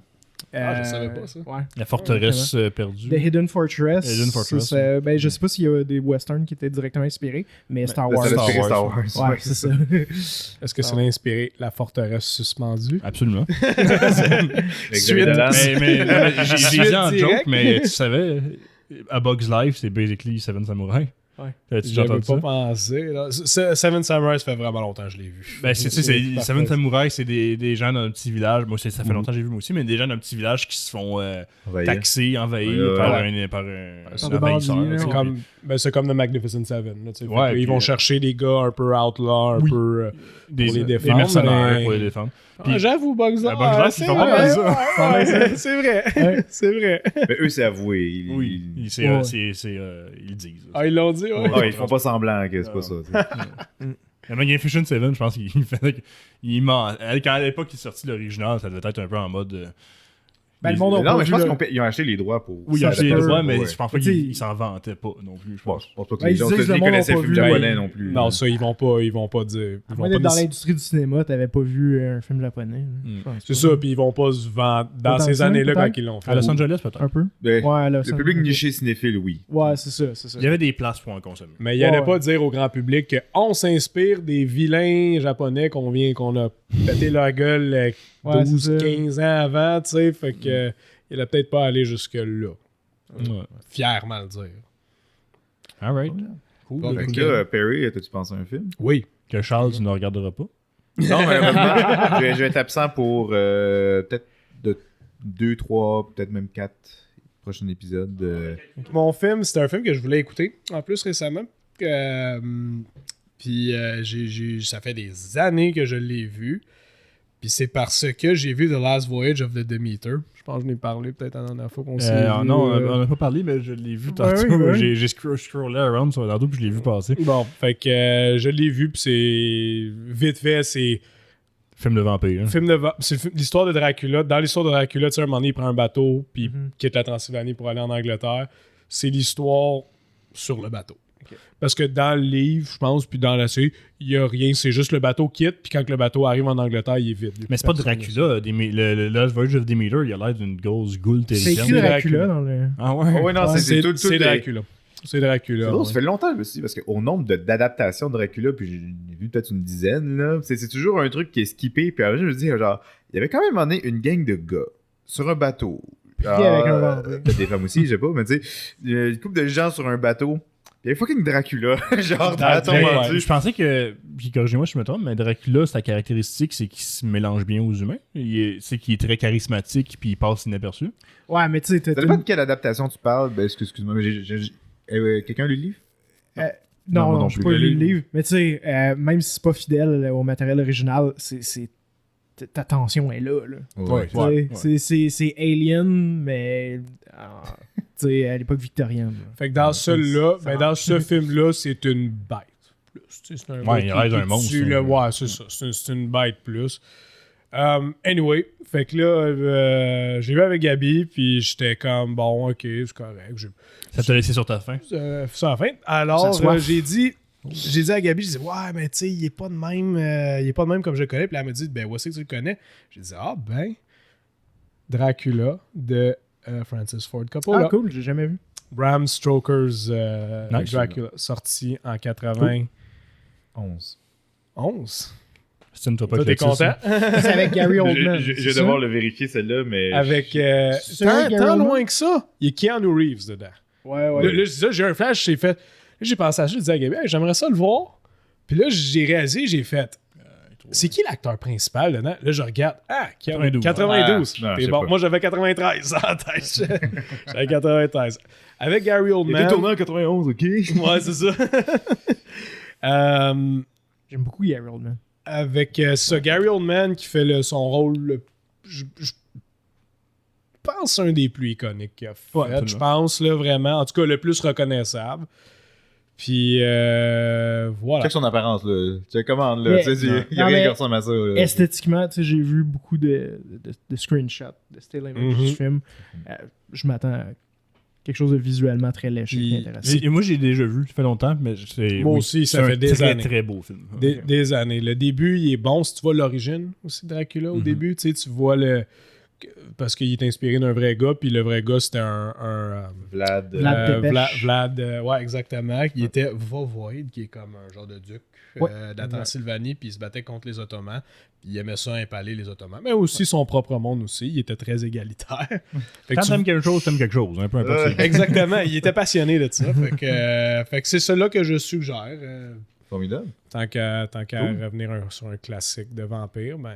Je savais pas ça. Ouais. La forteresse perdue. The Hidden Fortress. Hidden Fortress, Ben, je sais pas s'il y a des westerns qui étaient directement inspirés, mais Star Wars. Ça l'a inspiré Star Wars. Wars. Ouais, c'est ça. Est-ce que ça l'a inspiré La Forteresse Suspendue? Absolument. Suite. mais j'ai Suite dit en joke, direct. mais tu savais, A Bug's Life, c'est basically Seven Samurai. Ouais. T'as-tu déjà J'avais entendu pas ça? pensé. Là. Seven Samurai, ça fait vraiment longtemps que je l'ai vu. Ben, Seven parfait. Samurai, c'est des gens dans un petit village. Moi, ça fait longtemps que j'ai vu moi aussi, mais des gens dans un petit village qui se font taxer, envahir par un Par des envahisseur. bandits, là, là, tu sais. C'est comme The Magnificent Seven. Là, tu sais. Ouais, Fait qu'ils puis, vont chercher des gars un peu outlaw, un peu des pour les des défendre. mercenaires mais- pour les défendre. Puis- J'avoue, Bugs Life. Bugs Life, ils font pas mal ça. C'est vrai. C'est vrai. Mais eux, c'est avoué. Oui, ils le disent. Ah, ils l'ont dit, ouais. Ah, ils font pas semblant que c'est pas ça. tu sais. Le Magnificent Seven, je pense qu'il faisait. À l'époque, il est sorti l'original, ça devait être un peu en mode. Ben, le monde a Non, pas mais je vu pense le- qu'ils ont acheté les droits pour. Oui, il a acheté les peut, droits, mais ouais. je pense pas Mais tu sais, qu'ils s'en vantaient pas non plus. Je Bon, pense. je pense pas que Ben, les ils gens disent que le monde connaissaient a le pas film vu. japonais Ben, non plus. Non, ça, ils vont pas dire. À Ils moins vont d'être pas dans l'industrie du cinéma, t'avais pas vu un film japonais. Je pense C'est pas. ça, puis ils vont pas se vendre dans Autant ces ça, années-là peut-être? quand ils l'ont fait. À Los Angeles, peut-être. Un peu. Ben, Ouais, là, le public niché cinéphile, oui. Ouais, c'est ça, c'est ça. Il y avait des places pour en consommer. Mais il allait Ouais. pas dire au grand public qu'on s'inspire des vilains japonais qu'on a pété leur gueule Ouais, 12, c'est ça. 15 ans avant, tu sais, fait que il allait peut-être pas aller jusque-là. Ouais. Fièrement le dire. Alright. Cool. Bon, fait cool. que là, Perry, t'as-tu pensé à un film? Oui. Que Charles, tu ne regarderas pas. Non, malheureusement, je vais être absent pour peut-être 2, 3, peut-être même 4 prochains épisodes. Mon film, c'était un film que je voulais écouter, en plus récemment. Puis ça fait des années que je l'ai vu. Puis c'est parce que j'ai vu The Last Voyage of the Demeter. Je pense que je n'ai parlé peut-être la dernière fois qu'on s'est vu. Non, on n'a pas parlé, mais je l'ai vu tantôt. oui, oui. J'ai scrollé around sur tantôt, puis je l'ai vu passer. Bon, fait que je l'ai vu, puis c'est vite fait, c'est Film de vampire. Hein. c'est l'histoire de Dracula. Dans l'histoire de Dracula, tu sais, un moment donné, il prend un bateau, puis Mhm. quitte la Transylvanie pour aller en Angleterre. C'est l'histoire sur le bateau. Parce que dans le livre, je pense, puis dans la série, il n'y a rien. C'est juste le bateau quitte, puis quand le bateau arrive en Angleterre, il est vide. Mais c'est pas Dracula. Le Last Voyage of Demeter, il a l'air d'une grosse goule C'est terrifiante. écrit Dracula. Dracula dans le. Ah ouais? Oh, ouais, non, Ouais, C'est Dracula. C'est Dracula. C'est drôle, ouais. ça fait longtemps aussi, parce qu'au nombre d'adaptations de Dracula, puis j'ai vu peut-être une dizaine, là, c'est toujours un truc qui est skippé, puis après, je me dis, genre, il y avait quand même emmené une gang de gars sur un bateau. avec un vampire. Peut-être des femmes aussi, je sais pas, mais tu sais, une couple de gens sur un bateau. Il y avait fucking Dracula, genre, dans la tombe Ouais, en dessus. Je pensais que, puis corrigez-moi si je me trompe, mais Dracula, sa caractéristique, c'est qu'il se mélange bien aux humains. C'est qu'il est très charismatique, puis il passe inaperçu. Ouais, mais tu sais, Ça dépend de quelle adaptation tu parles. Ben, excuse-moi, mais quelqu'un lu le livre? Non, moi non je plus. pas Je lu l'ai le lu. livre. Mais tu sais, même si c'est pas fidèle au matériel original, ta tension est là. Ouais. Tu sais, c'est Alien, mais tu sais, à l'époque victorienne. là. Fait que dans celui-là, ça ben marche. dans ce film-là, c'est une bête. Plus. Tu sais, c'est un Ouais, gars il qui- reste qui un monstre, tue le- hein. Ouais, c'est ça. C'est une bête plus. Anyway, fait que là, j'ai vu avec Gabi, puis j'étais comme, bon, ok, c'est correct. Ça t'a laissé sur ta faim. Ça à la fin. Alors, Ça soif. j'ai dit à Gabi, j'ai dit, ouais, mais tu sais, il est pas de même comme je le connais. Puis elle m'a dit, ben, où est-ce que tu le connais? J'ai dit, ah, ben, Dracula de Francis Ford Coppola. Ah, cool, j'ai jamais vu. Bram Stoker's Nice. Dracula, sorti en 91. 11. Stine-toi pas Toi, t'es avec Alexis. content? C'est avec Gary Oldman. Je c'est vais ça? devoir le vérifier, celle-là, mais. Avec. C'est vrai, Gary tant Oldman? loin que ça, il y a Keanu Reeves dedans. Ouais, Là, ouais. je dis ça, j'ai un flash, j'ai fait. Là, j'ai pensé à ça, je disais à Gabi, hey, j'aimerais ça le voir. Puis là, j'ai réalisé, j'ai fait. C'est qui l'acteur principal dedans? Là, je regarde. Ah, 92. 92. Ah, non, T'es je sais bon. pas. Moi, j'avais 93 en tête. J'avais 93. Avec Gary Oldman. en 91, ok? Ouais, c'est ça. J'aime beaucoup Gary Oldman. Avec Gary Oldman qui fait son rôle, je pense, un des plus iconiques qu'il a fait. Ouais, absolument. Je pense, là, vraiment. En tout cas, le plus reconnaissable. Puis, voilà. Check son apparence, là. Check commande, là. Mais- Tu sais, il y a Non, rien mais qui ressemble à ça, là. Esthétiquement, tu sais, j'ai vu beaucoup de screenshots de still images Mhm. du film. Je m'attends à quelque chose de visuellement très léché Puis- et intéressant. Et moi, j'ai déjà vu, ça fait longtemps, mais c'est. Moi aussi, ça c'est fait un des très, années. très beau film. Des années. Le début, il est bon. Si tu vois l'origine aussi de Dracula au Mhm. début, tu sais, tu vois le. Parce qu'il est inspiré d'un vrai gars, puis le vrai gars, c'était Vlad. Vlad Tepes. Vlad, ouais, exactement. Il était Vovoid, qui est comme un genre de duc Ouais. de la Transylvanie, puis il se battait contre les Ottomans. Puis il aimait ça impaler les Ottomans. Mais aussi son propre monde aussi. Il était très égalitaire. Fait que Quand tu- t'aimes quelque chose, t'aimes quelque chose. Un peu importe. Exactement. Il était passionné de ça. Fait que c'est cela que je suggère. Formidable. Tant qu'à revenir sur un classique de vampire, ben.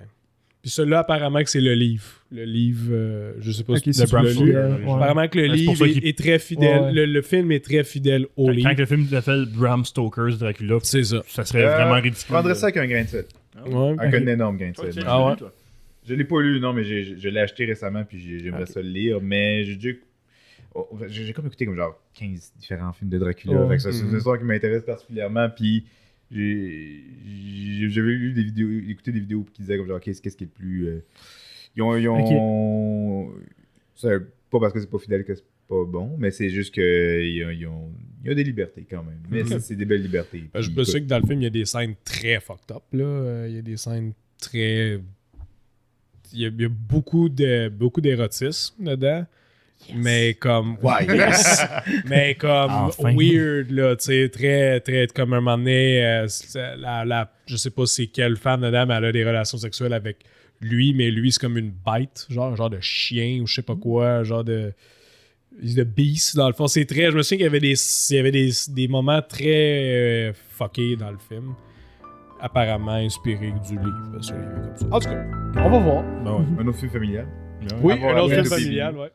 Puis celui-là, apparemment que c'est le livre. Le livre, je sais pas Ok, si c'est tu l'as plus lu. fidèle, ouais. Apparemment que le Ben, c'est pour livre ça qu'il- est très fidèle. Ouais. Le film est très fidèle au livre. Quand le film s'appelle Bram Stoker's Dracula, C'est ça. ça serait vraiment ridicule. Je prendrais ça avec un grain de sel. Ouais. Avec Ok. un énorme grain de Ouais, sel. tiens, Ah ouais? toi. Je l'ai pas lu, non, mais je l'ai acheté récemment, puis j'aimerais Ok. ça le lire, mais j'ai comme écouté comme genre 15 différents films de Dracula, Ouais. fait que ça, c'est Mhm. une histoire qui m'intéresse particulièrement, puis j'avais lu des vidéos, écouté des vidéos qui disaient comme genre qu'est-ce qui est le plus... C'est pas parce que c'est pas fidèle que c'est pas bon, mais c'est juste qu'il y a des libertés quand même. Mais c'est des belles libertés. Je me souviens que dans le film, il y a des scènes très fucked up. Là. Il y a des scènes très... Il y a beaucoup d'érotisme dedans. Yes. Mais comme... Ouais, yes! Mais comme enfin. Weird, là, tu sais, très... Comme un moment donné, je sais pas c'est quelle femme dedans, mais elle a des relations sexuelles avec lui, mais lui, c'est comme une bête, un genre de chien ou je sais pas quoi, genre de beast, dans le fond. C'est très... Je me souviens qu'il y avait des moments très fuckés dans le film. Apparemment inspiré du livre. Comme ça. En tout cas, on va voir. Un autre film familial. Oui, un autre film familial, ouais.